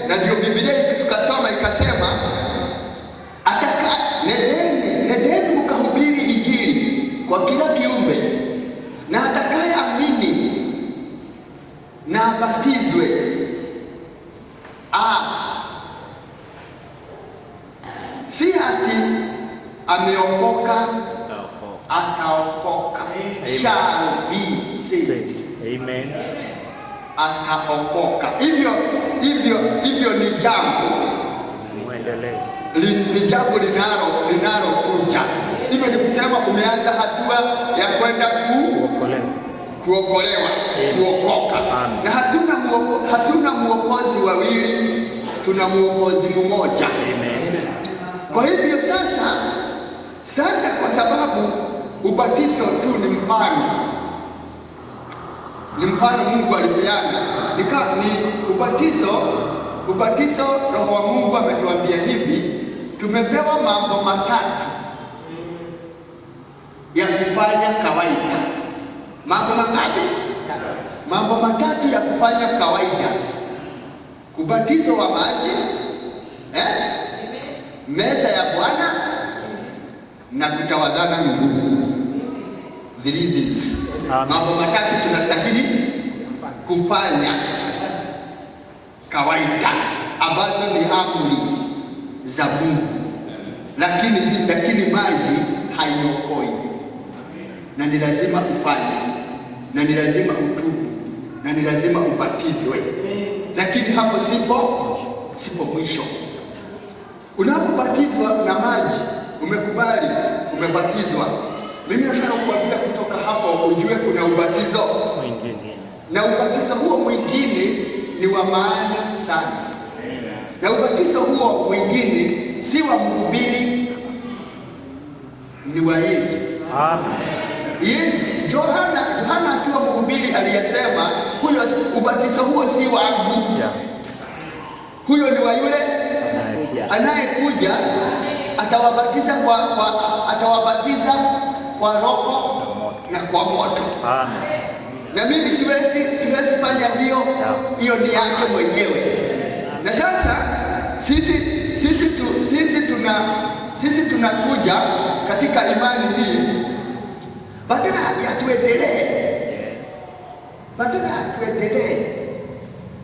na ndio Biblia hii tukasoma ikasema, nendeni mkahubiri Injili kwa kila kiumbe, na atakayeamini na abatizwe si ati ameokoka, ataokoka. Shall be saved. Amen. Ataokoka. Hivyo ni jambo muendelee, ni jambo linalokuja. Hivyo ni kusema umeanza hatua ya kwenda kuokolewa, kuokoka. Na hatuna muokozi wawili, tuna muokozi mmoja. Amen. Kwa hivyo sasa kwa sababu ubatizo tu ni mfano Mungu alipeana, ni ubatizo. Roho wa Mungu ametuambia hivi, tumepewa mambo matatu ya kufanya kawaida. Mambo mangapi? Mambo matatu ya kufanya kawaida: kubatizo wa maji, meza ya Bwana na kutawadhana miguu. Three things. Mambo matatu tunastahili kufanya kawaida, ambazo ni amri za Mungu. Lakini maji haionokoi, na ni lazima ufanye, na ni lazima utubu, na ni lazima ubatizwe. Lakini hapo sipo mwisho. Unapobatizwa na maji, umekubali, umebatizwa. Mimi nataka kuambia kutoka hapo ujue kuna ubatizo mwingine, na ubatizo huo mwingine ni wa maana sana. Na ubatizo huo mwingine si wa mhubiri, ni wa Yesu. Amen. Yesu, Yohana akiwa mhubiri aliyesema, huyo ubatizo huo si wangu. Yeah. Huyo ni wa yule anayekuja, atawabatiza kwa Roho na kwa moto. Amen. Na mimi siwezi fanya hiyo ni yake mwenyewe. Na sasa sisi tunakuja katika imani hii, badala ya tuendelee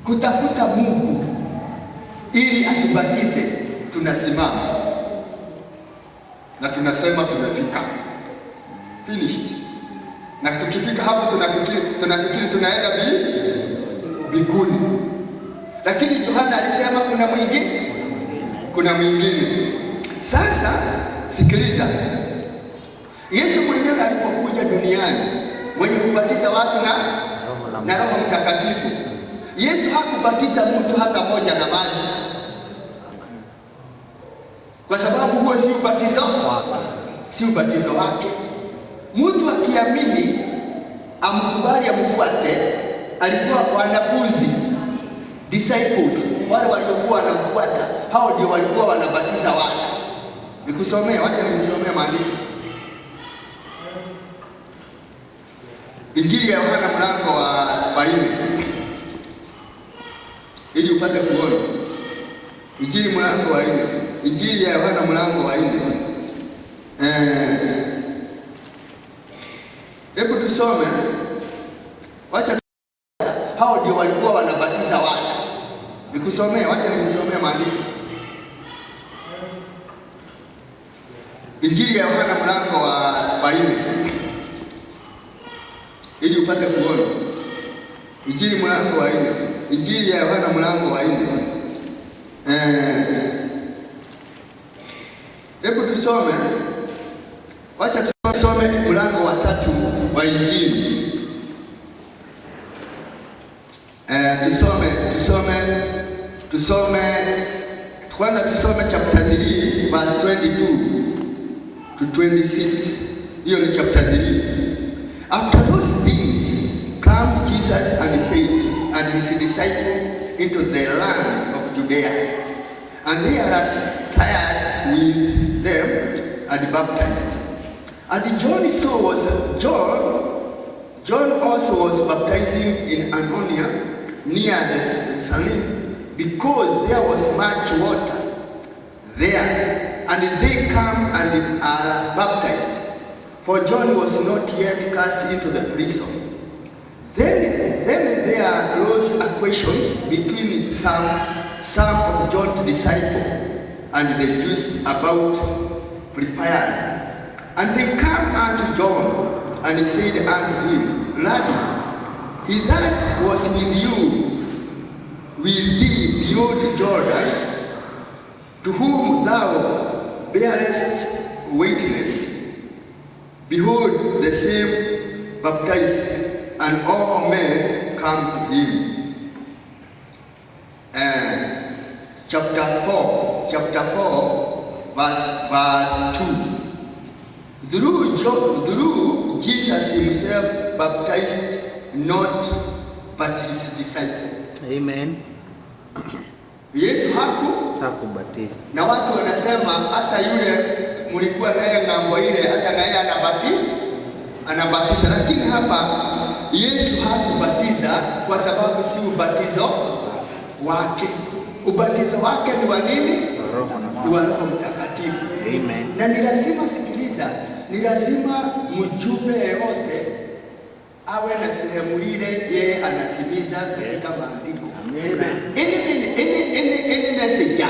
kutafuta Mungu ili atubatize, tunasimama na tunasema tumefika, finished. Na tukifika hapo tunafikiri tunaenda mbinguni, lakini Yohana alisema kuna mwingine. Sasa sikiliza, Yesu mwenyewe alipokuja duniani mwenye kubatiza watu na Roho Mtakatifu, Yesu hakubatiza mtu hata moja na maji, kwa sababu huo si ubatizo wake. Mtu akiamini amkubali amfuate, alikuwa wanafunzi, disciples, wale waliokuwa wanamfuata, hao ndio walikuwa wanabatiza watu. Nikusomea, wacha nikusomea maandiko. Injili ya Yohana mlango wa 4 ili upate kuona. Injili mlango wa 4. Injili ya Yohana mlango wa 4. Hebu tusome. Wacha hao ndio walikuwa wanabatiza watu. Nikusomea, wacha nikusomea maandiko. Injili ya Yohana mlango wa 4 ili upate kuona. Injili mlango wa 4. Injili ya Yohana mlango wa 4. Hebu tusome. Wacha tusome mlango wa 3 wa Injili. Kwanza tusome chapter 3 verse 22 to 26. Hiyo ni chapter 3. After those things came Jesus and his disciples into the land of Judea, and they are tired with them and baptized. And John also was baptizing in Anonia near the Salim, because there was much water there, and they come and are baptized, for John was not yet cast into the prison. Then there arose questions between some of John's disciples and the Jews about preparing. And they came unto John and said unto him, Rabbi, he that was with thee beyond Jordan, to whom thou bearest witness, behold, the same baptized, and all men come to him. Chapter 4, verse 2. Through Jesus himself baptized not but his disciples. Amen. Yesu hakubatiza. Na watu wanasema hata yule mlikuwa naye ngambo ile, hata naye anabatiza, lakini hapa Yesu hakubatiza kwa sababu si ubatizo wake. Ubatizo wake ni wa nini? Ni wa Roho Mtakatifu. Amen. Na ni lazima, sikiliza, ni lazima mjumbe yote awe na sehemu ile yeye anatimiza katika maandiko. Any message. Yes.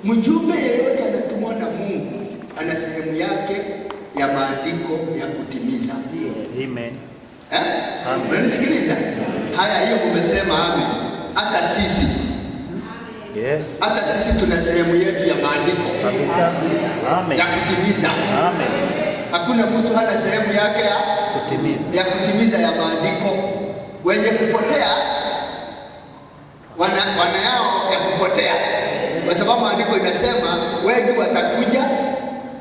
Mjumbe yeyote anatumwa na Mungu ana sehemu yake ya maandiko ya kutimiza. Amen. Mnasikiliza? Haya, hiyo umesema amen. Hata sisi. Yes. Hata sisi tuna sehemu yetu ya maandiko. Kabisa. Amen. Ya kutimiza. Amen. Hakuna mtu hana sehemu yake ya kutimiza ya maandiko. Wenye kupotea wana yao ya kupotea, kwa sababu maandiko inasema wengi watakuja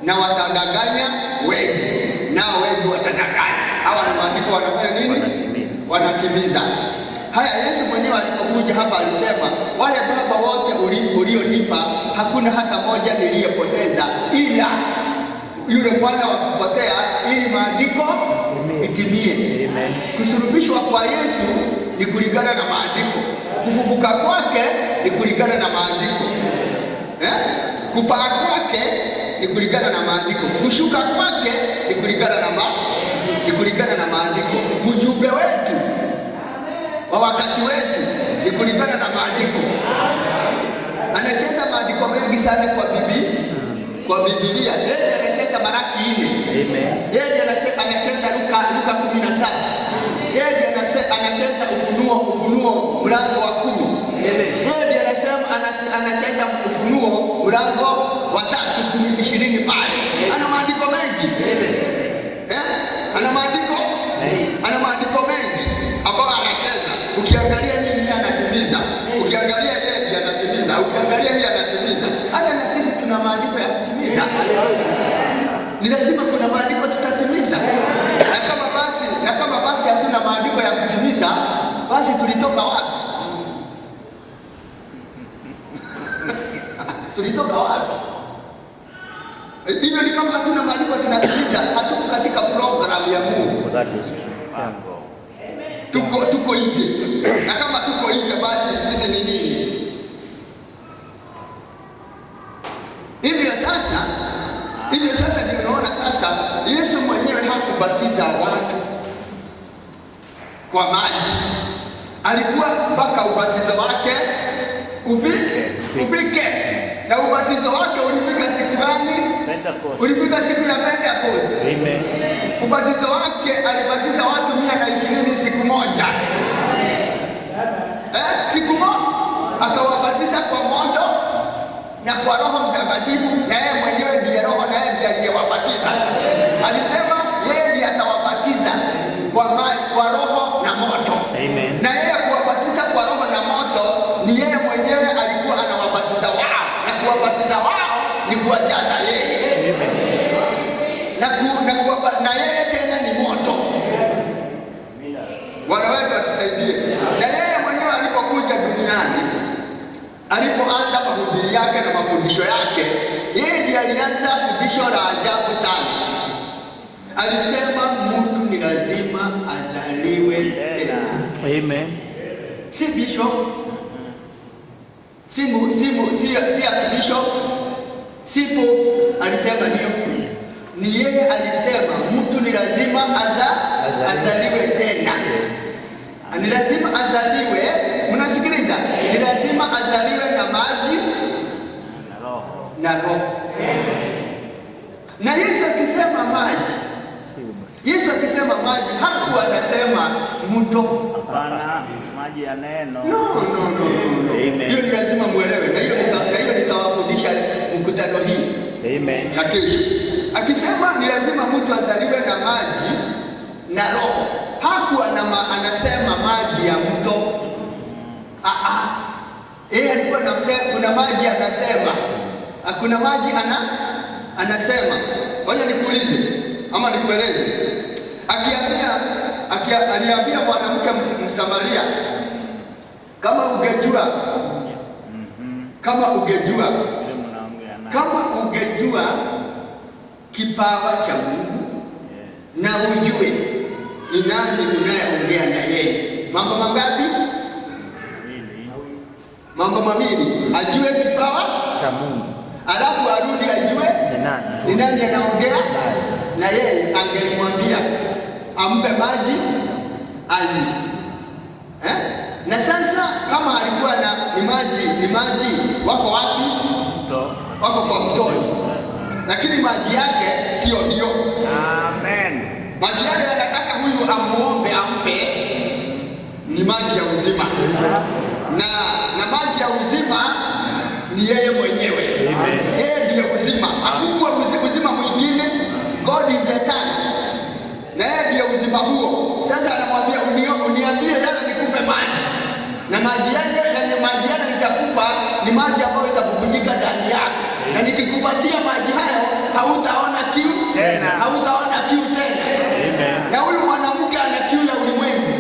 na watadanganya wengi, nao wengi watadanganya. Hawa ni maandiko wanafanya nini? Wanatimiza. Haya, Yesu mwenyewe alipokuja hapa alisema, wale baba wote ulionipa hakuna hata moja niliyepoteza, ila yule mwana wa kupotea, ili maandiko itimie. Amen. Kusulubishwa kwa Yesu ni kulingana na maandiko. Kufufuka kwake ni kulingana na maandiko. Kupaa kwake ni kulingana na maandiko. Kushuka kwake ni kulingana na maandiko. Mjumbe wetu wa wakati wetu ni kulingana na maandiko. Anacheza maandiko mengi sana kwa Biblia. Amen. Yeye ndiye anacheza Luka 17. Yeye ndiye anacheza Ufunuo mlango wa 10. Yeye ndiye anacheza Ufunuo mlango wa 3:20 pale. Ana maandiko mengi. Ana maandiko mengi ambayo anacheza. Ukiangalia yeye anatimiza. Ukiangalia yeye anatimiza. Ukiangalia yeye anatimiza. Hata na sisi tuna maandiko ya kutimiza. Ni lazima kuna maandiko tutatimiza. Na kama basi hatuna maandiko ya kutimiza, basi tulitoka wapi? Tulitoka wapi? Hivyo ni kama hatuna maandiko tunatimiza, hatuko katika program ya Mungu. That is true. Tuko nje. Na kama tuko nje, basi sisi ni nini? Hivyo sasa ndio unaona sasa Yesu mwenyewe hakubatiza watu kwa maji. Alikuwa mpaka ubatizo wake ufike. Na ubatizo wake ulifika siku gani? Ulifika siku ya Pentecost. Amen. Ubatizo wake alibatiza watu 120 siku moja. Siku moja akawabatiza kwa moto na kwa Roho Mtakatifu, na yeye mwenyewe ndiye Roho, na yeye ndiye aliyewabatiza. Alisema yeye ndiye atawabatiza kwa Roho na moto. Amen. Na yeye kuwabatiza kwa Roho na moto ni yeye mwenyewe alikuwa anawabatiza wao, na kuwabatiza wao ni kuwajaza yeye. Amen. Na yeye tena ni moto. Wanaweza watusaidie. Na yeye mwenyewe alipokuja duniani, alipoanza mahubiri yake na mafundisho yake, yeye ndiye alianza fundisho la ajabu sana. Alisema mtu ni lazima azaliwe tena. Amen. Si bishop, si bishop, sipo alisema hiyo. Ni yeye alisema mtu ni lazima azaliwe tena. Ni lazima azaliwe, mnasikiliza? Ni lazima azaliwe na maji na roho. Na Yesu akisema maji, hakuwa anasema mto. Hapana, maji ya neno. No. Amen. Hiyo ni lazima muelewe, na hiyo nitawafundisha mkutano hii. Amen. Na kesho. Akisema ni lazima mtu azaliwe na maji na roho, hakuwa anasema maji ya mto. Yeye alikuwa anasema kuna maji anasema. Hakuna maji anasema. Ngoja nikuulize ama nikueleze. Aliambia mwanamke Msamaria, kama ungejua kipawa cha Mungu na ujue ni nani unayeongea na yeye. Mambo mangapi? Mambo mawili. Ajue kipawa cha Mungu, alafu arudi ajue ni nani anaongea na yeye. Angelimwambia ampe maji anywe. Na sasa kama alikuwa ni maji wako wapi? Wako kwa mtoni. Lakini maji yake sio hiyo. Amen. Maji yale anataka huyu amuombe ampe ni maji ya uzima. Na maji ya uzima ni yeye mwenyewe. Yeye ndiye uzima. Hakukuwa uzima mwingine. God is eternal. Na yeye ndiye uzima huo. Sasa anamwambia uniambie sasa nikupe maji. Na maji yale nitakupa ni maji ambayo itakubujika ndani yako. Na nikikupatia maji hayo hautaona kiu tena. Amen. Na huyu mwanamke ana kiu ya ulimwengu.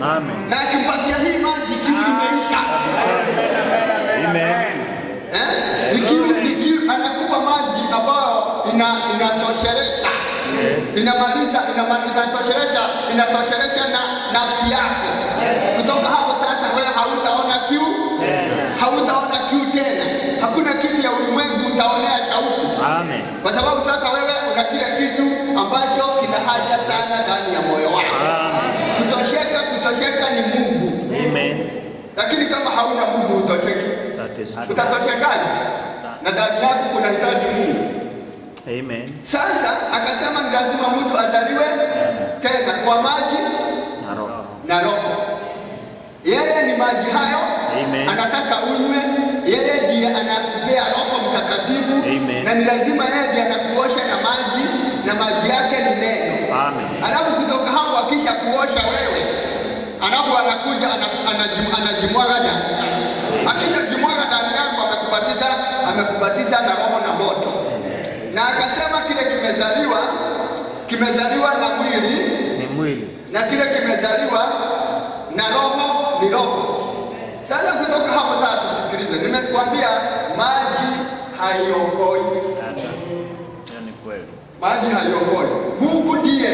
Amen. Na akimpatia hii maji kiu imeisha. Amen. Nikiu anakupa maji ambayo inatoshelesha. Inatoshelesha na nafsi yako. Kutoka hapo sasa wewe hautaona kiu tena. Hakuna kitu ya ulimwengu utaonea shauku. Amen. Kwa sababu sasa wewe una kila kitu ambacho kina haja sana ndani ya moyo wako. Kutosheka ni Mungu. Amen. Lakini kama hauna Mungu utosheki. That is true. Utatoshekaje? Na ndani yako kunahitaji Mungu. Amen. Sasa akasema ni lazima mtu azaliwe tena kwa maji na roho. Yeye ni maji hayo. Amen. Anataka unywe, yeye ndiye anakupea Roho Mtakatifu. Amen. Na ni lazima yeye ndiye anakuosha na maji, na maji yake ni neno. Amen. Alafu kutoka hapo akisha kuosha wewe, anapo anakuja anajimwaga ndani. Akisha jimwaga ndani yako amekubatiza na Roho na moto. Na akasema kile kimezaliwa na mwili ni mwili, na kile kimezaliwa na roho ni roho. Sasa kutoka hapo sasa tusikilize. Nimekuambia maji haiokoi. Ni kweli. Maji haiokoi. Mungu ndiye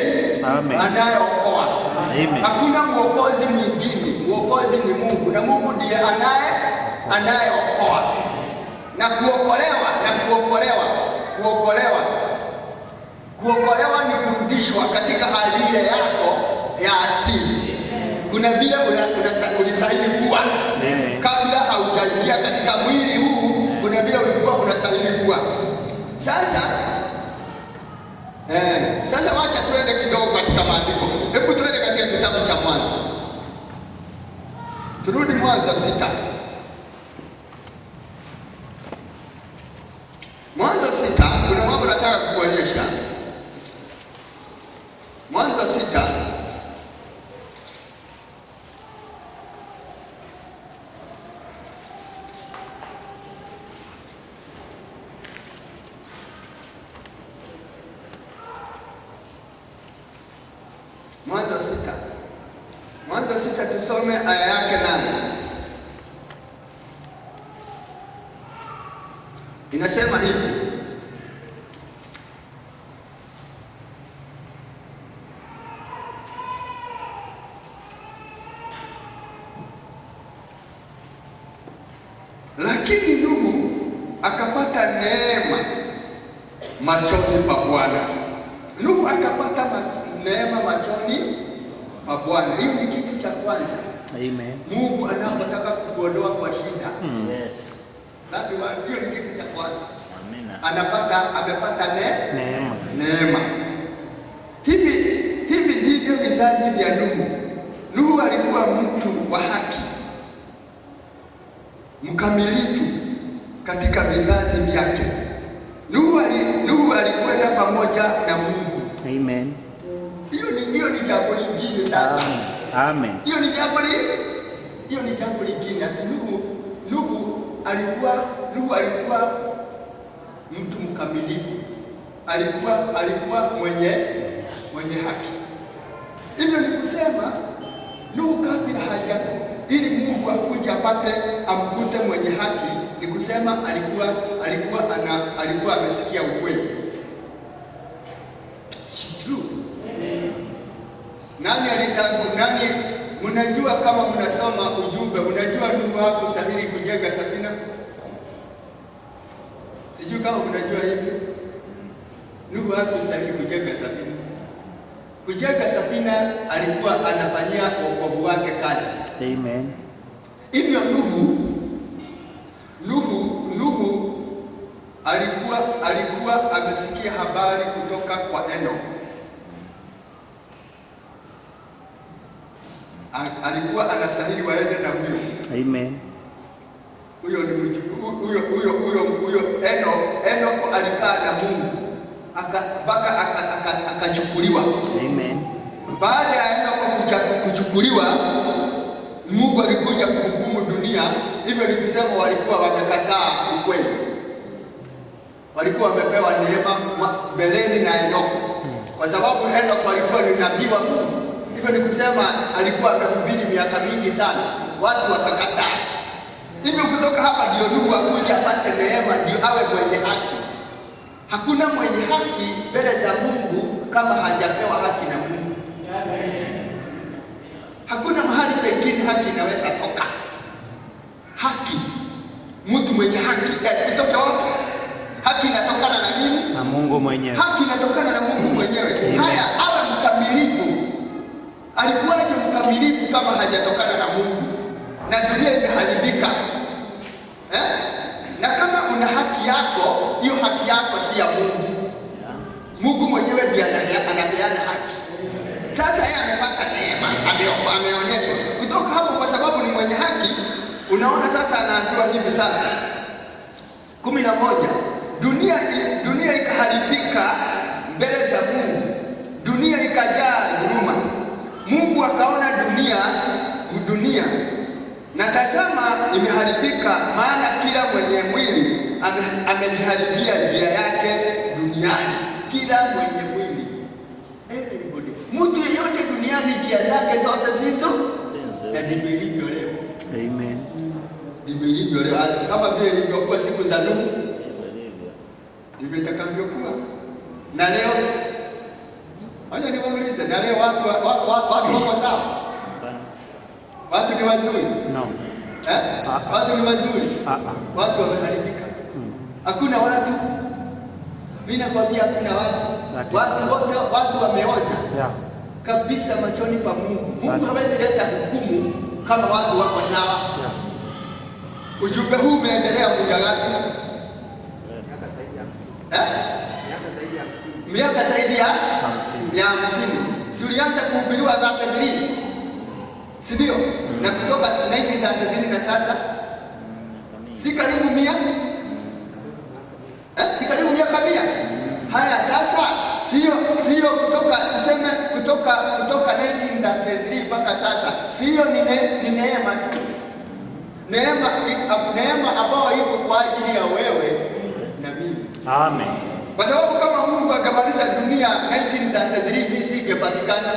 anayeokoa. Amen. Hakuna mwokozi mwingine. Mwokozi ni Mungu, na Mungu ndiye anayeokoa. Na kuokolewa ni kurudishwa katika hali ile yako ya asili. Kuna vile unastahili kuwa kabla haujaingia katika mwili huu, kuna vile ulikuwa unastahili kuwa. Sasa wacha tuende kidogo katika maandiko. Hebu tuende katika kitabu cha Mwanzo. Turudi Mwanzo 6. Mwanzo 6 kuna mambo nataka kukuonyesha. Mwanzo 6 Mwanzo 6 tusome aya yake 8. Inasema hivi: lakini Nuhu akapata neema machoni pa Bwana. Nuhu akapata neema machoni pa Bwana. Hiyo ni kitu cha kwanza. Amen. Mungu anapotaka kukuondoa kwa shida. Yes. Hiyo ni kitu cha kwanza. Amina. Amepata neema. Hivi ndivyo vizazi vya Nuhu. Nuhu alikuwa mtu wa haki, mkamilifu katika vizazi vyake. Nuhu alikwenda pamoja na Mungu. Amen. Hiyo ni jambo lingine sasa. Amen. Hiyo ni jambo lingine. Ati Nuhu alikuwa mtu mkamilifu. Alikuwa mwenye haki. Hivyo ni kusema Nuhu kabla hajaku ili Mungu akuje apate amkute mwenye haki, ni kusema alikuwa amesikia ukweli. True. Nani mnajua, kama mnasoma ujumbe, unajua Nuhu hakustahili kujenga safina? Sijui kama mnajua hivyo. Nuhu hakustahili kujenga safina. Kujenga safina alikuwa anafanyia wokovu wake kazi. Amen. Hivyo Nuhu alikuwa amesikia habari kutoka kwa Enoch. Alikuwa anastahili waende na huyo. Amen. Huyo Enoch alikaa na Mungu akachukuliwa. Amen. Baada ya Enoch kuchukuliwa, Mungu alikuja kuhukumu dunia. Hivyo ni kusema walikuwa wamekataa ukweli. Walikuwa wamepewa neema mbeleni na Enoch, kwa sababu Enoch alikuwa ni nabii wa Mungu. Hivyo ni kusema alikuwa amehubiri miaka mingi sana, watu wakakataa. Hivyo kutoka hapa ndio Nuhu akuja apate neema, ndio awe mwenye haki. Hakuna mwenye haki mbele za Mungu kama hajapewa haki na Mungu. Hakuna mahali pengine haki inaweza toka. Haki, mtu mwenye haki kutoka wapi? Haki inatokana na nini? Na Mungu mwenyewe. Haki inatokana na Mungu mwenyewe. Haya, awe mkamilifu. Alikuwaje mkamilifu kama hajatokana na Mungu? Na dunia imeharibika. Na kama una haki yako, hiyo haki yako si ya Mungu. Sasa yeye amepata neema, ameonyeshwa kutoka hapo, kwa sababu ni mwenye haki. Unaona sasa anaambiwa hivi sasa 11, dunia ikaharibika mbele za Mungu, dunia ikajaa dhuluma. Mungu akaona dunia na tazama imeharibika, maana kila mwenye mwili ameliharibia njia yake duniani. Kila mwenye mwili, everybody, mtu yeyote duniani njia zake zote zizo, na ndivyo ilivyo leo. Amen. Ndivyo ilivyo leo, kama vile ilivyokuwa siku za Nuhu, ndivyo itakavyokuwa na leo. Acha niwaulize, na leo watu wako sawa? Watu ni wazuri? No. Watu ni wazuri? Watu wameharibika. Hakuna watu. Mimi nakwambia hakuna watu. Watu wameoza. Yeah. Kabisa machoni pa Mungu. Mungu hawezi leta hukumu kama watu wako sawa. Yeah. Ujumbe huu umeendelea muda gani? Miaka zaidi ya 50. Si ulianza kuhubiriwa 33? Si ndio? Na kutoka 1933 na sasa si karibu 100? Si karibu miaka 100? Haya sasa sio kutoka tuseme kutoka 1933 mpaka sasa. Sio ni neema tu. Neema ambayo iko kwa ajili ya wewe na mimi. Amen. Kwa sababu kama Mungu angemaliza dunia 1933 mimi singepatikana.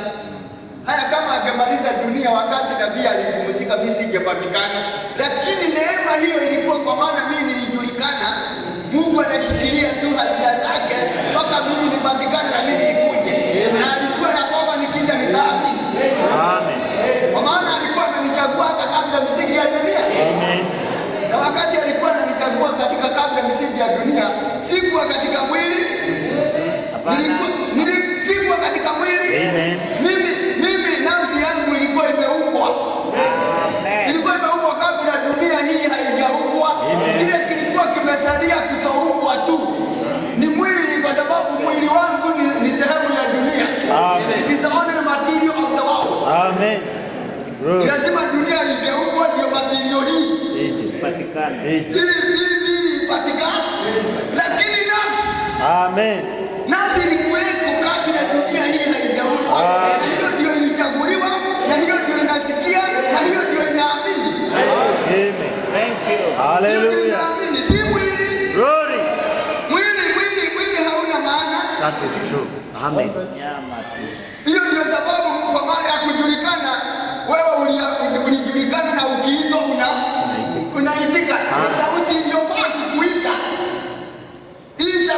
Haya, kama angemaliza dunia wakati nabii alipumzika mimi singepatikana. Lakini neema hiyo ilikuwa kwa maana mimi nilijulikana. Mungu anashikilia tu hazina zake mpaka mimi nipatikane na mimi nikuje. Na alikuwa ya kwamba nikija nitaamini. Amen. Kwa maana alikuwa ananichagua hata kabla misingi ya dunia. Amen. Na wakati alikuwa ananichagua katika kabla misingi ya dunia, sikuwa katika mwili. Sikuwa katika mwili. Amen. Mimi nafsi yangu ilikuwa imeumbwa. Ilikuwa imeumbwa kabla dunia hii haijaumbwa. Kile kilikuwa kimesalia kutoumbwa tu ni mwili, kwa sababu mwili wangu ni sehemu ya dunia. It is only material of the world. Amen. Lazima dunia ingeumbwa ndio material hii ipatikane. Hii ipatikane. Lakini nafsi, amen, nafsi ilikuwepo kabla dunia hii haijaumbwa. Na hiyo ndio ilichaguliwa, na hiyo ndio inasikia, na hiyo ndio inaamini. Amen. Thank you. Hallelujah. Si mwili. Glory. Mwili hauna maana. That is true. Amen. Hiyo ndio sababu kwa maana ya kujulikana, wewe ulijulikana na ukiitwa unaitika. Na sauti iliyopaa kukuita. Hii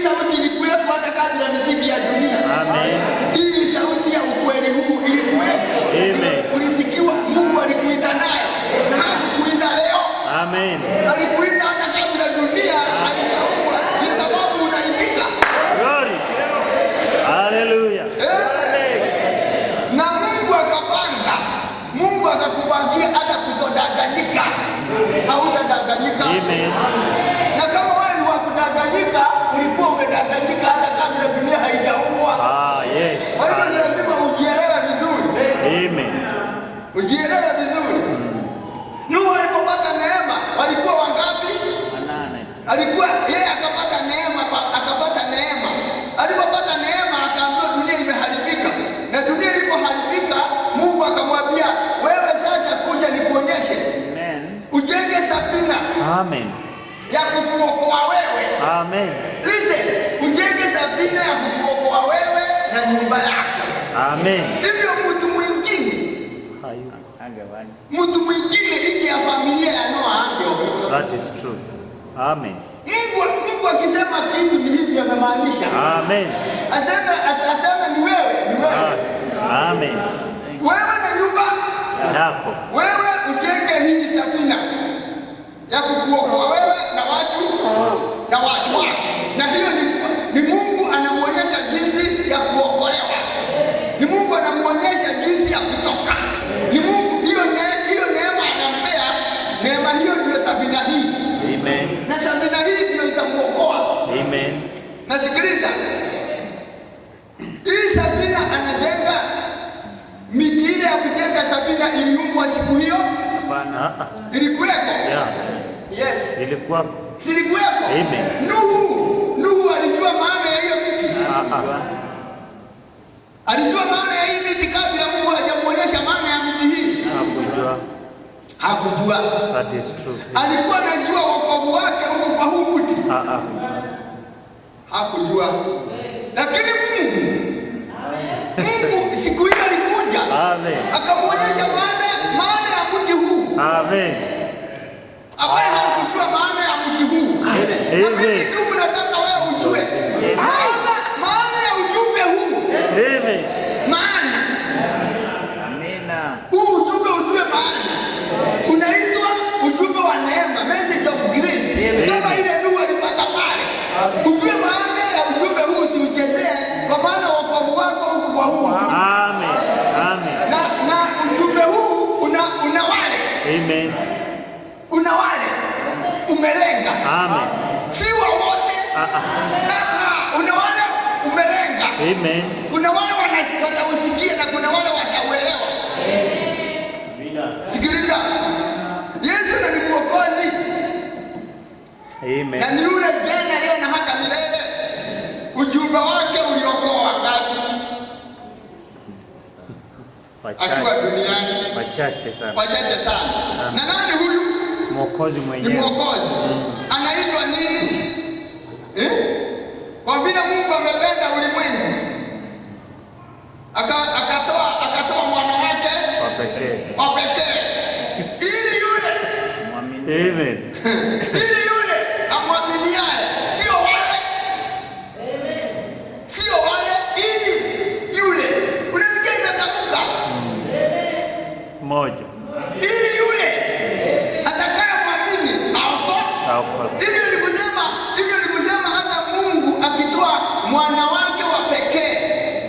sauti ilikuwepo hata kabla ya misingi ya dunia. Amen. Hii sauti ya ukweli huu ilikuwepo. Amen. Ulisikiwa, Mungu alikuita nayo. Na hakukuita leo. Amen. Alikuita hata kabla dunia haijaumbwa. Ndio sababu unaitika. Glory. Hallelujah. Na Mungu akakupangia hata kutodanganyika. Hautadanganyika. Amen. Na kama wewe ni wa kudanganyika, ulikuwa umedanganyika hata kabla dunia haijaumbwa. Yes. Kwa hiyo ni lazima ujielewe vizuri. Amen. Ujielewe vizuri. Nuhu alipopata neema, walikuwa wangapi? 8. Alikuwa yeye akapata neema. Alipopata neema akaambiwa dunia imeharibika. Na dunia ilipoharibika, Mungu akamwambia, wewe sasa kuja nikuonyeshe. Amen. Ujenge safina. Amen. Ya kukuokoa wewe. Amen. Listen, ujenge safina ya kukuokoa wewe na nyumba yako. Amen. Hivyo mtu mwingine nje ya familia ya Noa angeweza. That is true. Amen. Mungu akisema kitu ni hivi amemaanisha. Amen. Asema ni wewe. Amen. Wewe na nyumba yako. Wewe ujenge hii safina ya kukuokoa wewe na watu wako. Na hiyo ni Mungu anamuonyesha jinsi ya kuokolewa. Ni Mungu anamuonyesha jinsi ya kutoka. Ni Mungu hiyo neema anampea. Neema hiyo ndio safina hii. Amen. Na safina hii ndio itamuokoa. Amen. Na sikiliza. Hii safina anajenga safina iliumbwa siku hiyo? Hapana. Ilikuweko? Yeah. Yes. Ilikuwa. Silikuweko? Amen. Nuhu alijua maana ya hiyo miti? Alijua maana ya hii miti kabla Mungu hajamuonyesha maana ya miti hii? Hakujua. That is true. Alikuwa anajua wokovu wake huko kwa huu mti? Hakujua. Lakini Mungu siku hiyo alikuja. Amen. Akamuonyesha maana ya mti huu. Amen. Ambaye hakujua maana ya mti huu. Amen. Ndugu, nataka wewe ujue maana ya ujumbe huu. Amen. Maana. Amina. Huu ujumbe ujue maana. Unaitwa ujumbe wa neema, message of grace. Kama ile Nuhu alipata pale. Ujue maana ya ujumbe huu, usiuchezee, kwa maana wokovu wako huko kwa huu. Amen. Amen. Na ujumbe huu una wale. Amen. Una wale umelenga. Amen. Si wote. Una wale umelenga. Amen. Kuna wale watausikia na kuna wale watauelewa. Sikiliza. Yesu ni Mwokozi. Amen. Na ni yule jana leo na hata milele. Ujumbe wake uliokoa ngapi? Akiwa duniani. Wachache sana. Na nani huyu? Mwokozi mwenyewe. Ni Mwokozi. Anaitwa nini? Kwa vile Mungu amependa ulimwengu, akatoa mwana wake wa pekee ili yule Amen. ili yule amwaminiaye, sio wale, ili yule, unasikia inatamka moja, ili yule atakayemwamini aokoke. Hivyo nilikusema hata Mungu akitoa mwana wake wa pekee,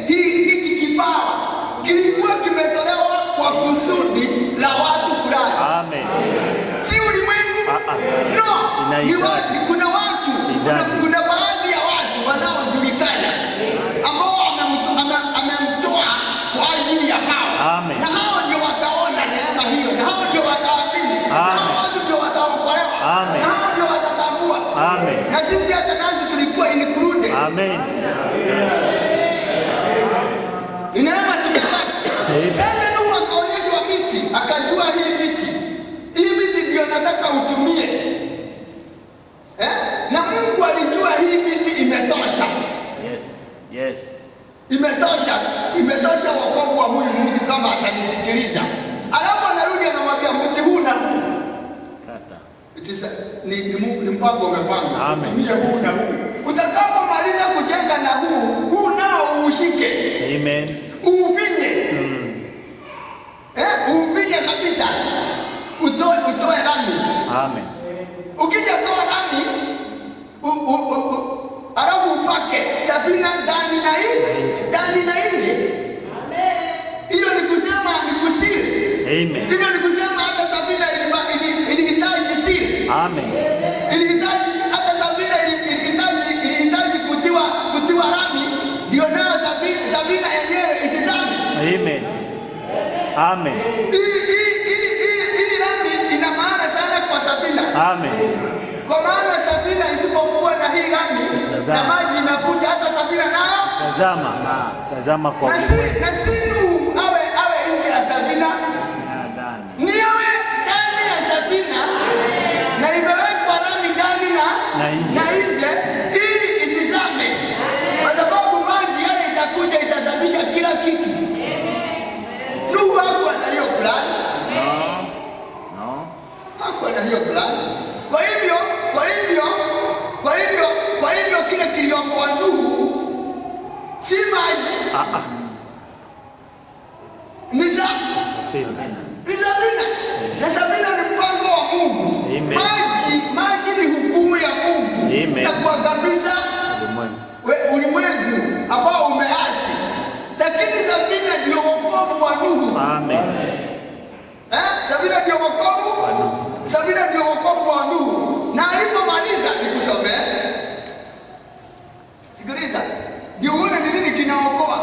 hiki kipawa kilikuwa kimetolewa kwa kusudi la watu fulani. Amen. Si ulimwengu. No. Ni watu, kuna baadhi ya watu wanaojulikana ambao amemtoa kwa ajili ya hao. Amen. Na hao ndio wataona neema hiyo, na hao ndio wataamini, na hao ndio wataokolewa, na hao ndio watatambua. Amen. Na sisi hata nasi tulikuwa included. Amen. Ni neema tumepata. Sasa Nuhu akaonyeshwa miti, akajua hii miti ndio nataka utumie. Na Mungu alijua hii miti imetosha. Yes. Imetosha wokovu wa huyu mtu kama atanisikiliza. Alafu anarudi anamwambia mti huu na huu. Ni mpango umepangwa. Tumie huu na huu. Utakapomaliza kujenga na huu nao uushike. Amen. Uufinye. Uufinye kabisa. Utoe rami. Amen. Ukishatoa rami, alafu upake safina ndani na nje. Hiyo ni kusema ni kusiri. Amen. Hiyo ni kusema hata safina ilihitaji siri. Amen. Hata safina ilihitaji kutiwa rami, ndio nayo safina yenyewe isizame. Amen. Amen. Hii rami ina maana sana kwa safina. Amen. Kwa maana safina isipokuwa na hii rami na maji inakuja, hata safina nayo tazama kwa na si Nuhu awe nje ya safina, ni awe ndani ya safina, na imewekwa rami ndani na nje ili isizame, kwa sababu maji yale itakuja itazamisha kila kitu. Nuhu hakuwa na hiyo plan. Hakuwa na hiyo plan. Kwa hivyo kile kiliokoa Nuhu si maji. Ni safina. Na safina ni mpango wa Mungu. Maji ni hukumu ya Mungu na kuangamiza ulimwengu ambao umeasi. Lakini safina ndio wokovu wa Nuhu. Amen. Safina ndio wokovu. Safina ndio wokovu wa Nuhu. Na alipomaliza nikusomee. Sikiliza. Ndio uone ni nini kinaokoa.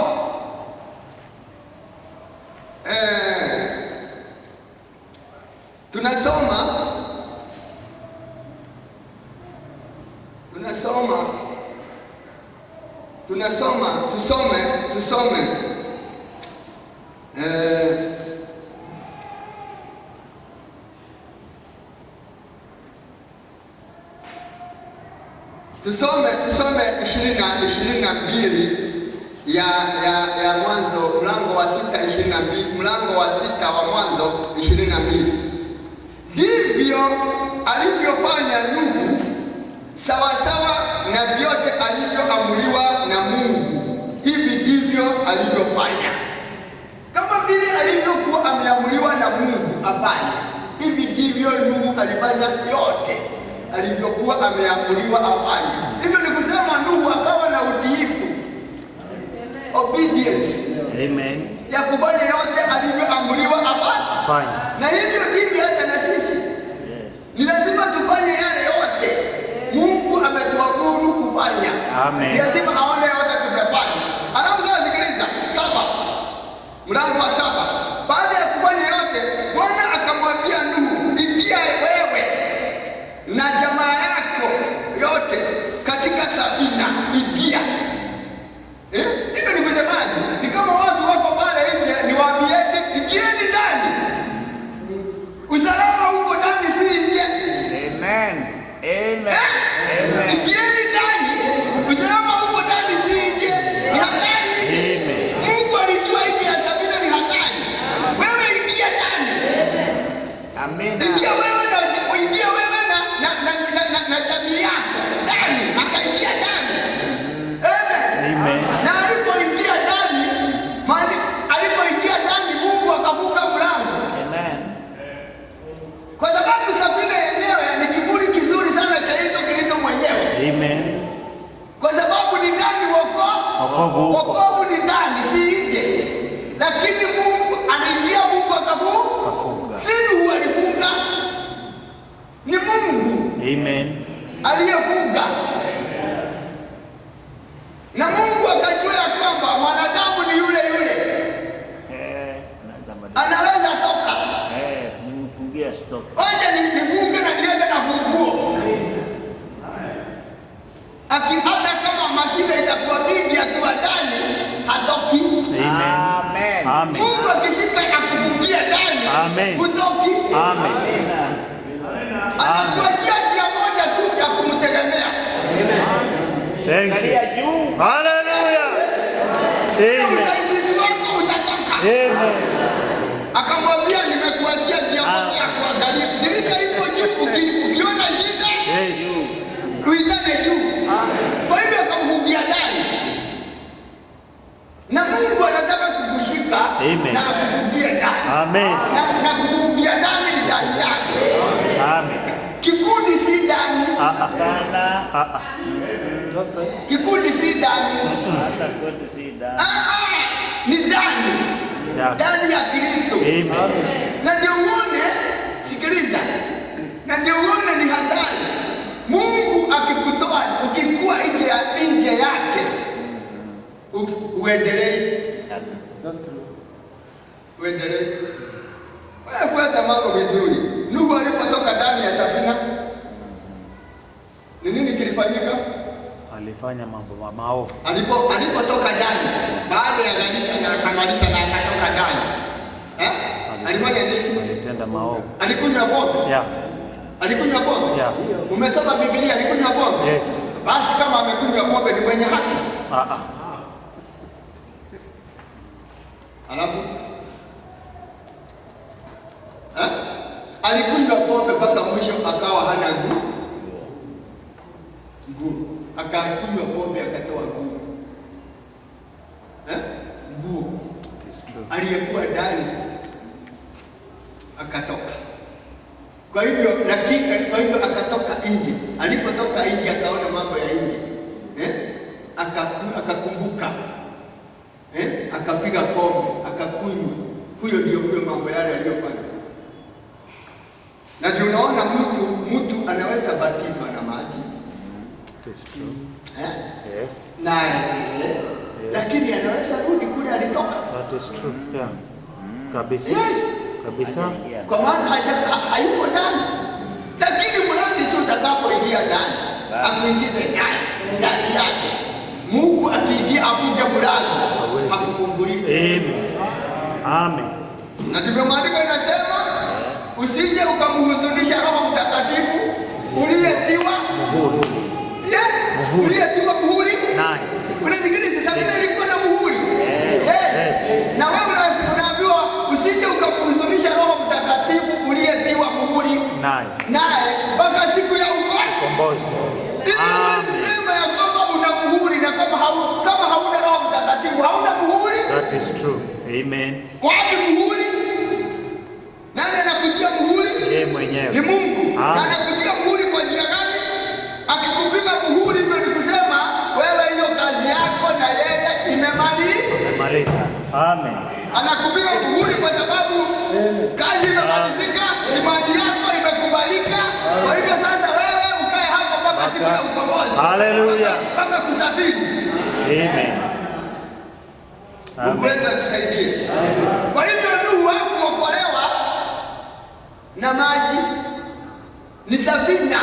Tusome 22 ya Mwanzo mlango wa 6, mlango wa 6 wa Mwanzo 22. Ndivyo alivyofanya Nuhu, sawasawa na vyote alivyoamriwa na Mungu, hivi ndivyo alivyofanya. Kama vile alivyokuwa ameamriwa na Mungu afanye, hivi ndivyo Nuhu alifanya yote alivyokuwa ameamriwa afanye. Hivyo ni kusema Nuhu akawa na utiifu, obedience, amen, ya kufanya yote alivyoamriwa afanye. Na hivyo ndivyo hata na sisi, ni lazima tufanye yale yote Mungu ametuamuru kufanya. Amen. Ni lazima aone yote tumefanya. Alafu sasa sikiliza, 7, mlango wa 7. Baada ya kufanya yote, Bwana akamwambia Nuhu, ingia wewe na jamaa yako yote katika safina, ingia. Hivyo ni kusemaje? Ni kama watu wako pale nje, niwaambiete ingieni ndani. Usalama huko ndani, si nje. Amen. Amen. Amen. Ingieni ndani. Usalama huko ndani, si nje. Ni hatari nje. Mungu alijua nje ya safina ni hatari. Wewe ingia ndani. Amen. Ingia wewe na jamii yako ndani, akaingia ndani. Amen. Na alipoingia ndani, Mungu akafunga mlango. Amen. Kwa sababu safina yenyewe ni kivuli kizuri sana cha Yesu Kristo mwenyewe. Amen. Kwa sababu ni ndani wokovu ni ndani, si nje. Lakini Mungu anaingia, Mungu akafunga. Si Nuhu alifunga, ni Mungu. Amen. Aliyefunga. Na Mungu akajua ya kwamba mwanadamu ni yule anaweza toka. Nimfungia stop. Wacha nifunge na niende na funguo. Hata kama mashida itakuwa mingi akiwa ndani, hatoki. Amen. Amen. Mungu akishika akufungia ndani, hutoki. Amen. Anakuachia njia moja tu ya kumtegemea. Thank you. Hallelujah. Amen. Usaidizi wako utatoka. Amen. Akamwambia nimekuachia njia moja ya kuangalia. Dirisha ipo juu, ukiona shida, uitane juu. Kwa hivyo akamfungia ndani. Na Mungu anataka kukushika na akufungie ndani. Amen. Na kufungia ndani ni ndani yako. Amen. Kikundi si ndani. Kikundi si ndani. Ni ndani. Ndani ya Kristo. Na ndio uone, sikiliza. Na ndio uone ni hatari. Mungu akikutoa, ukikuwa nje yake, uendelee. Wewe fuata mambo vizuri. Nuhu alipotoka ndani ya safina, ni nini kilifanyika? Alifanya mambo maovu. Alipotoka ndani, baada ya gharika na akamaliza na akatoka ndani. Alifanya nini? Alitenda maovu. Alikunywa pombe? Yeah. Alikunywa pombe? Yeah. Umesoma Biblia, alikunywa pombe? Yes. Basi kama amekunywa pombe ni mwenye haki? Alafu alikunywa pombe mpaka mwisho akawa hana nguvu. Akakunywa pombe akatoa nguvu. Nguvu. Aliyekuwa ndani akatoka. Kwa hivyo akatoka nje. Alipotoka nje akaona mambo ya nje. Akakumbuka. Akapiga pombe, akakunywa. Huyo mambo yale aliyofanya. Na tunaona mtu anaweza batizwa na maji. Yes. Lakini anaweza rudi kule alitoka. That is true. Yeah. Kabisa. Yes. kabisa, kwa maana hayuko ndani. Lakini mradi tu utakapoingia ndani, akuingize ndani yake. Mungu akiingia afunge mlango, akufungulie. Amen. Na ndivyo maandiko inasema, usije ukamhuzunisha Roho Mtakatifu uliyetiwa muhuri. Uliyetiwa muhuri. Kuna zingine sasa ilikuwa na muhuri. Na wewe unaambiwa usije ukamhuzunisha Roho Mtakatifu uliyetiwa muhuri naye mpaka siku ya ukombozi. Sema ya kwamba una muhuri, na kama hauna Roho Mtakatifu hauna muhuri. That is true. Amen. Wapi muhuri? Nani anakutia muhuri? Yeye mwenyewe. Ni Mungu. Na anakutia muhuri kwa njia gani? Akikupiga muhuri ndio nikusema wewe hiyo kazi yako na yeye imemalizika. Amen. Anakupiga muhuri kwa sababu kazi imemalizika, imani yako imekubalika. Kwa hivyo sasa wewe ukae hapo mpaka siku ya ukombozi. Hallelujah. Mpaka kusafiri. Amen. Mungu wetu atusaidie. Kwa hivyo Nuhu hakuokolewa na maji, ni safina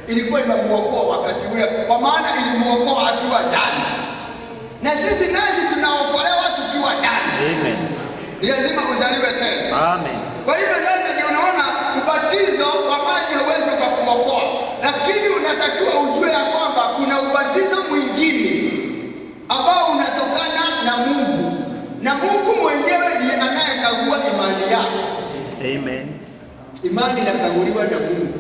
ilikuwa imemuokoa wakati ule, kwa maana ilimuokoa akiwa ndani. Na sisi nasi tunaokolewa tukiwa ndani. Amen. Ni lazima uzaliwe tena. Amen. Kwa hivyo sasa ndio unaona ubatizo wa maji hauwezi kukuokoa, lakini unatakiwa ujue ya kwamba kuna ubatizo mwingine ambao unatokana na Mungu, na Mungu mwenyewe ndiye anayekagua imani yako. Amen. Imani inakaguliwa na Mungu.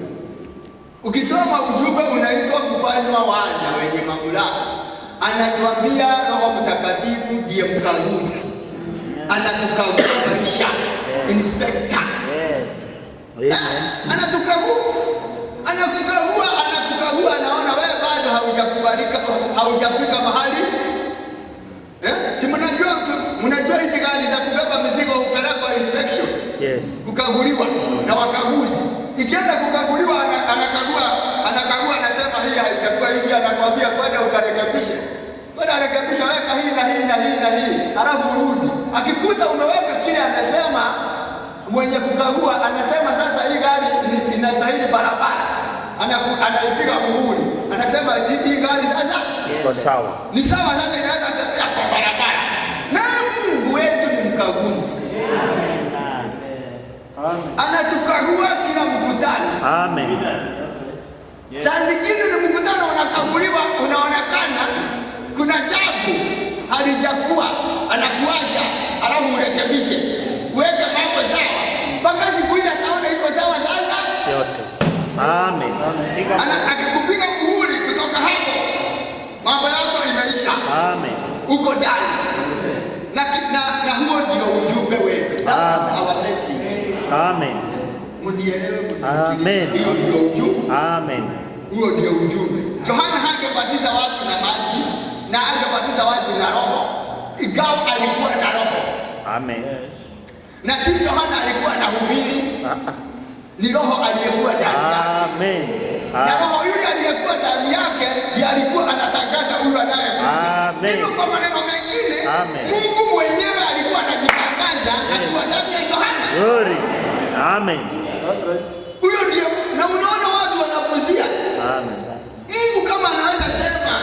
Ukisoma ujumbe unaitwa kufanywa wana wenye mamlaka, anatuambia Roho Mtakatifu ndiye mkaguzi, anatukagua maisha, inspector. Anakukagua, anaona wewe bado haujakubalika, haujafika mahali. Si mnajua hizi gari za kubeba mizigo hupelekwa inspection. Kukaguliwa na wakaguzi. Ikienda kukaguliwa anakagua anasema hii haijakuwa hivi, anakuambia kwenda ukarekebishe. Kwenda rekebisha, weka hii na hii na hii na hii. Alafu rudi. Akikuta umeweka kile anasema, mwenye kukagua anasema sasa hii gari inastahili barabara. Anaipiga muhuri. Anasema hii gari sasa iko sawa. Ni sawa sasa, inaweza kutembea kwa barabara. Na Mungu wetu ni mkaguzi. Anatukagua kila mkutano. Amen. Saa zingine ni mkutano unakaguliwa, unaonekana kuna jambo halijakuwa, anakuacha alafu urekebishe, uweke mambo sawa, mpaka siku ile ataona iko sawa sasa yote. Amen. Akikupiga muhuri kutoka hapo, mambo yako imeisha. Amen. Uko ndani. Na huo ndio ujumbe wetu. That's our message. Amen. Munielewe msikie. Amen. Hiyo ndio ujumbe. Amen. Huo ndio ujumbe. Yohana hangebatiza watu na maji na hangebatiza watu na Roho, ingawa alikuwa na Roho. Amen. Na si Yohana alikuwa anahubiri, ni Roho aliyekuwa ndani yake. Amen. Na Roho yule aliyekuwa ndani yake ndiye alikuwa anatangaza huyu anayekuja. Amen. Ndio kwa maneno mengine, Mungu mwenyewe alikuwa anajitangaza akiwa ndani ya Yohana. Glory. Amen. Huyo ndio, na unaona watu wanapozia. Amen. Mungu kama anaweza sema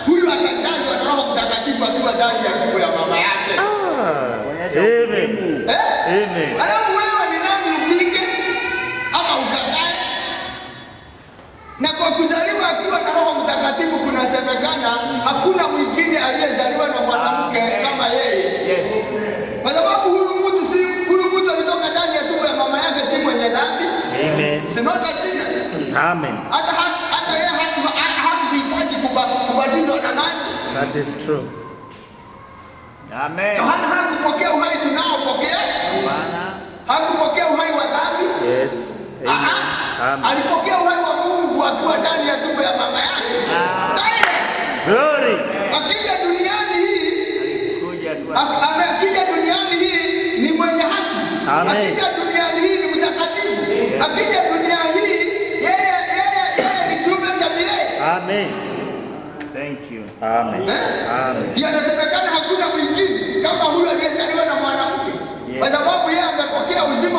huyu atajazwa na Roho Mtakatifu akiwa ndani ya tumbo ya mama yake. Amen. Amen. Alafu wewe ni nani upinge ama ukatae? Na kwa kuzaliwa akiwa na Roho Mtakatifu kunasemekana hakuna mwingine aliyezaliwa na mwanamke kama yeye. Kwa sababu huyu mtu alitoka ndani ya tumbo ya mama yake, si mwenye dhambi. Amen. Si not a sinner. Amen. Hata yeye hakuhitaji kubatizwa na maji. That is true. Amen. Yohana hakupokea uhai tunaopokea. Hakupokea uhai wa dhambi. Yes. Amen. Alipokea uhai wa Mungu akiwa ndani ya tumbo ya mama yake. Glory. Akija duniani hii ni mwenye haki. Amen. Akija duniani hii ni mtakatifu. Akija duniani hii yeye ni kiumbe cha milele. Amen. Thank you. Amen. Amen. Inasemekana hakuna mwingine kama huyu aliyezaliwa na mwanamke. Kwa sababu yeye amepokea uzima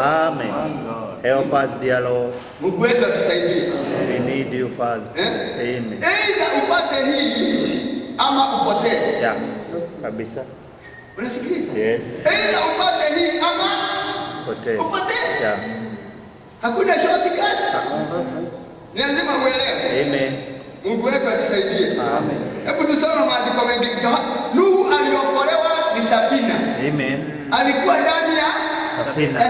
Amen. Help us, dear Lord. Mungu wetu atusaidie. We need you, Father. Amen. Aidha upate hii ama upotee. Yeah. Kabisa. Unasikiliza? Yes. Aidha upate hii ama upotee. Yeah. Hakuna shortcut. Ni lazima uelewe. Amen. Mungu wetu atusaidie. Amen. Hebu tusome maandiko mengi. Nuhu aliokolewa ni safina. Amen. Alikuwa ndani ya safina.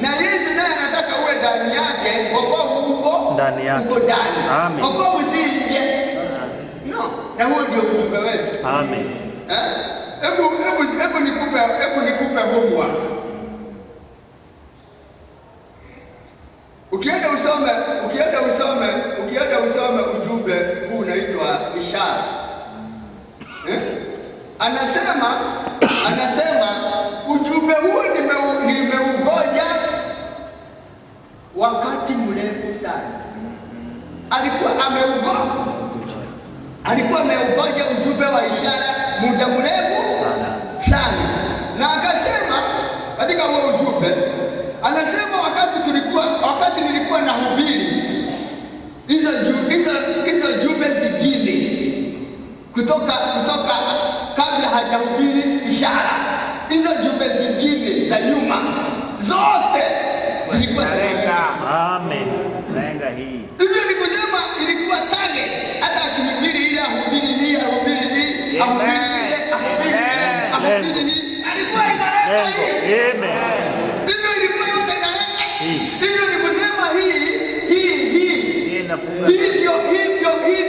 Na Yesu naye anataka uwe ndani yake, wokovu uko ndani yake. Uko ndani. Amen. Wokovu si nje. No. Na huo ndio ujumbe wetu. Amen. Hebu nikupe homework. Ukienda usome ujumbe huu unaitwa ishara. Anasema ujumbe huu nimeugoja wakati mrefu sana. Alikuwa ameugoja ujumbe wa ishara muda mrefu sana. Na akasema katika huo ujumbe, anasema wakati nilikuwa nahubiri hizo jumbe zingine kutoka kabla hajahubiri ishara, hizo jumbe zingine za nyuma zote zilikuwa lenga. Amen. Lenga hii. Hivyo ni kusema ilikuwa target, hata akihubiri ile ahubiri hii, ahubiri hii, ahubiri ile, ahubiri hii, alikuwa inalenga hii. Amen. Hivyo ilikuwa yote inalenga hii. Hivyo ni kusema hii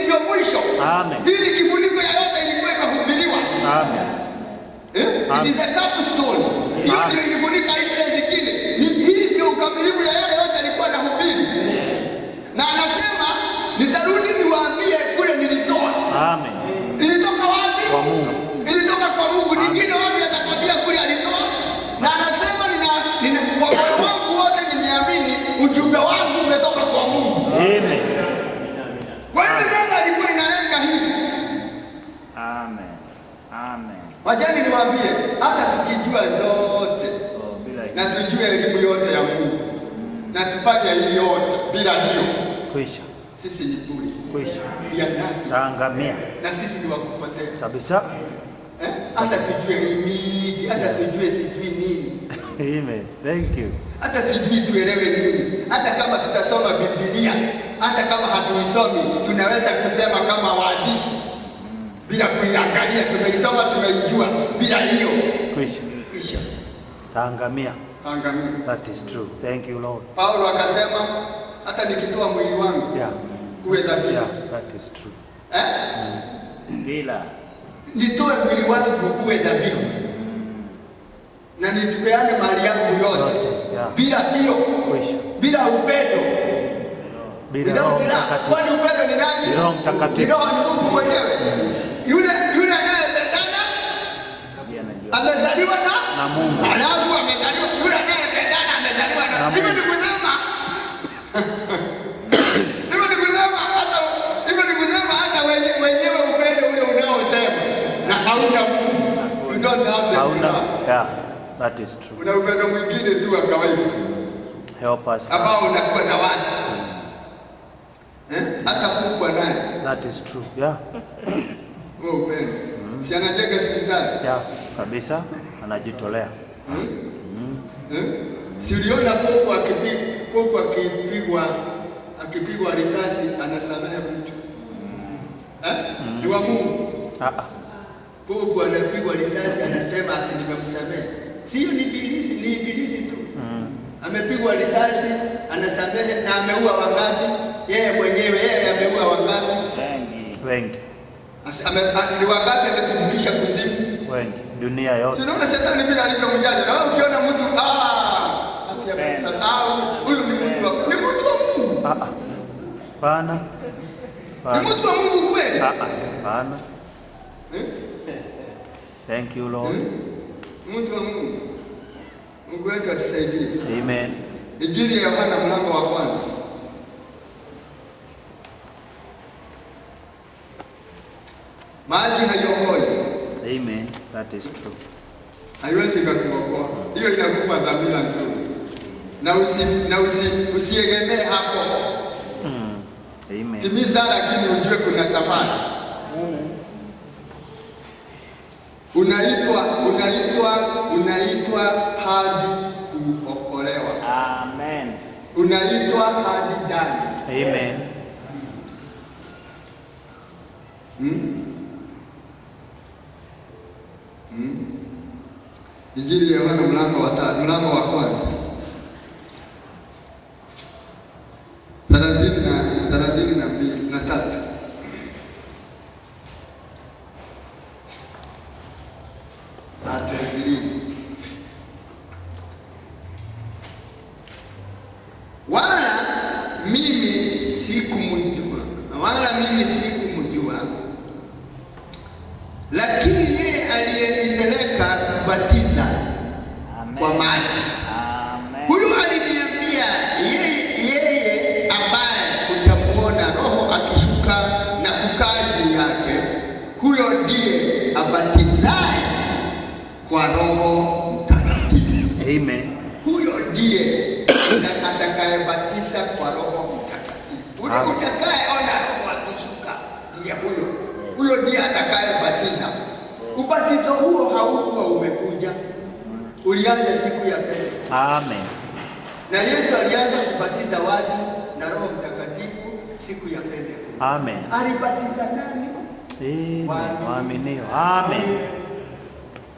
ndio mwisho. Amen. Hili kifuniko ya yote ilikuwa imehubiriwa. Amen. It is a capstone. Hiyo ndio ilifunika ile zingine. Hii ndio ukamilifu ya yale yote alikuwa anahubiri. Na anasema nitarudi niwaambie kule nilitoa. Amen. Ilitoka wapi? Kwa Mungu. Ilitoka kwa Mungu. Nyingine wapi atakwambia kule alitoa? Na anasema kwa moyo wangu wote nimeamini ujumbe wangu umetoka kwa Mungu. Amen. Kwa hiyo ndio alikuwa inalenga hii. Amen. Amen. Wajani niwaambie, hata tukijua zote na tujue elimu yote ya Mungu na tufanye hii yote bila hiyo, kwisha. Sisi ni bure. Kwisha. Bila nani? Taangamia. Na sisi ni wakupotea. Kabisa. Hata tujue mingi, hata tujue sijui nini. Amen. Thank you. Hata tujui tuelewe nini. Hata kama tutasoma Biblia, hata kama hatuisomi, tunaweza kusema kama waandishi bila kuiangalia. Tumeisoma, tumeijua, bila hiyo kwisha. Taangamia. Taangamia. That is true. Thank you, Lord. Paulo akasema hata nikitoa mwili wangu uwe dhabihu. Yeah, that is true. Bila nitoe mwili wangu uwe dhabihu na nipeane mali yangu yote. Bila hiyo, bila upendo, bila Roho Mtakatifu. Kwani upendo ni nani? Roho Mtakatifu. Roho ni Mungu mwenyewe. Yule anayependana amezaliwa na Mungu. Alafu amezaliwa, yule anayependana amezaliwa na Mungu. Hivyo ni kusema hata wenyewe upendo ule unaosema na hauna Mungu. You don't have hauna. Yeah, that is true. Una upendo mwingine tu wa kawaida. Help us. Ambao unakuwa na watu. Hata kubwa naye. That is true. Yeah. Wewe upendo. Si anajenga hospitali. Yeah, kabisa anajitolea. Si uliona popo akipigwa risasi anasamehe mtu. Ni wa Mungu. Popo anapigwa risasi anasema ati nimemsamehe. Sio ni ibilisi tu. Amepigwa risasi anasamehe na ameua wangapi? Yeye mwenyewe ameua wangapi? Wengi. Ni wangapi ametumikisha kuzimu? Wengi. Dunia yote. Sinaona shetani bila alivyo mjanja. Na wewe ukiona mtu huyu ni mtu wa Mungu. Hapana. Ni mtu wa Mungu kweli? Hapana. Thank you, Lord. Mtu wa Mungu. Mungu wetu atusaidie. Amen. Injili ya Yohana mlango wa kwanza. Maji hayaokoi. Amen. That is true. Haiwezi kukuokoa. Hiyo inakupa dhamira nzuri. na usiegemee hapo. Amen. Timiza, lakini ujue kuna safari. Unaitwa hadi kuokolewa. Amen. Unaitwa hadi ndani. Amen. Injili ya Yohana mlango wa kwanza 32 wala mimi sikumjua, lakini yeye aliyenipeleka kubatiza kwa maji, huyu aliniambia, yeye ambaye utamuona Roho akishuka na kukaa juu yake, huyo ndiye abatizaye kwa Roho Mtakatifu. Amen. Huyo ndiye atakayebatiza kwa Roho Mtakatifu. Ule utakayeona Roho akishuka ndiye huyo ndiye atakayebatiza. Ubatizo huo haukuwa umekuja, ulianza siku ya Pentekoste. Amen. Na Yesu alianza kubatiza watu na Roho Mtakatifu siku ya Pentekoste. Amen. Alibatiza nani? Waaminio. Amen.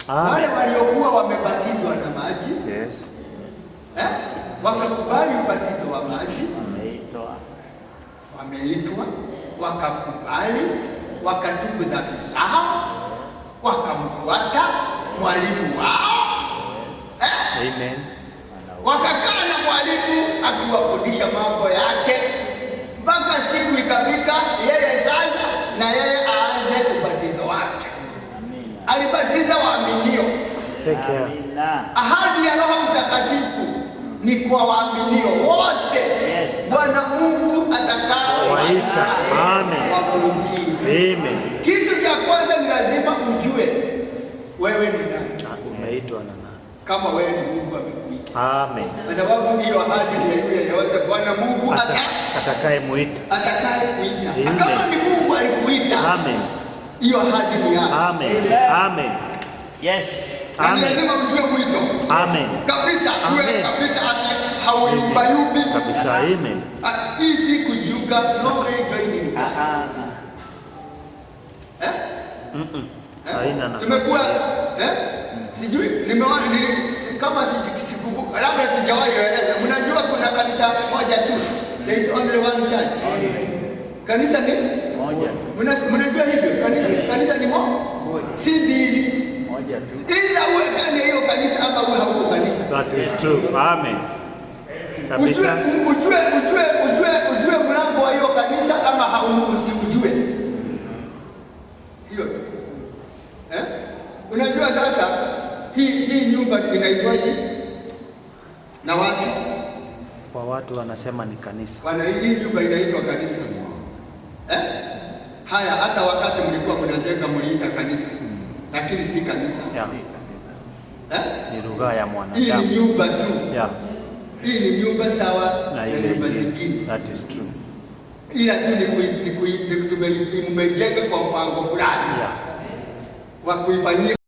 Wale waliokuwa wamebatizwa na maji, yes, wakakubali ubatizo wa maji, wameitwa, wakakubali, wakatubu dhambi zao, wakamfuata mwalimu wao. Amen. Wakakaa na mwalimu akiwafundisha mambo yake mpaka siku ikafika yeye sasa na yeye aanze ubatizo wake. Alibatiza waaminio. Ahadi ya Roho Mtakatifu ni kwa waaminio wote. Yes. Bwana Mungu atakaowaita. Amen. Kitu cha kwanza ni lazima ujue wewe ni nani. Umeitwa na nani? Kama wewe ni Mungu amekuita. Amen. Kwa sababu hiyo ahadi ni yule yote Bwana Mungu atakayemuita. Kama ni Mungu alikuita. Amen. Hiyo ahadi ni yako. Amen. Amen. Yes. Amen. Lazima ujue mwito. Amen. Kabisa, wewe kabisa hauyumbayumbi kabisa. Amen. Hii si kujiunga, no way joining. Haina na. Tumekuwa sijui kama sikumbuka, labda sijawahi kueleza. Mnajua kuna kanisa moja tu. There is only one church. Kanisa ni moja tu. Mnajua hivyo? Kanisa ni moja. Si mbili. Moja tu. Ila uwe ndani ya hiyo kanisa ama uwe hauko kanisa. That is true. Amen. Kabisa. Ujue mlango wa hiyo kanisa ama usijue. Hiyo. Unajua sasa hii nyumba inaitwaje? Na watu? Kwa watu wanasema ni kanisa. Bwana, hii nyumba inaitwa kanisa. Haya, hata wakati mlikuwa mnajenga mliita kanisa. Lakini si kanisa. Ni lugha ya mwanadamu. Hii ni nyumba tu. Hii ni nyumba sawa na nyumba zingine. That is true. Ila tu ni tumejenga kwa mpango fulani wa kuifanyia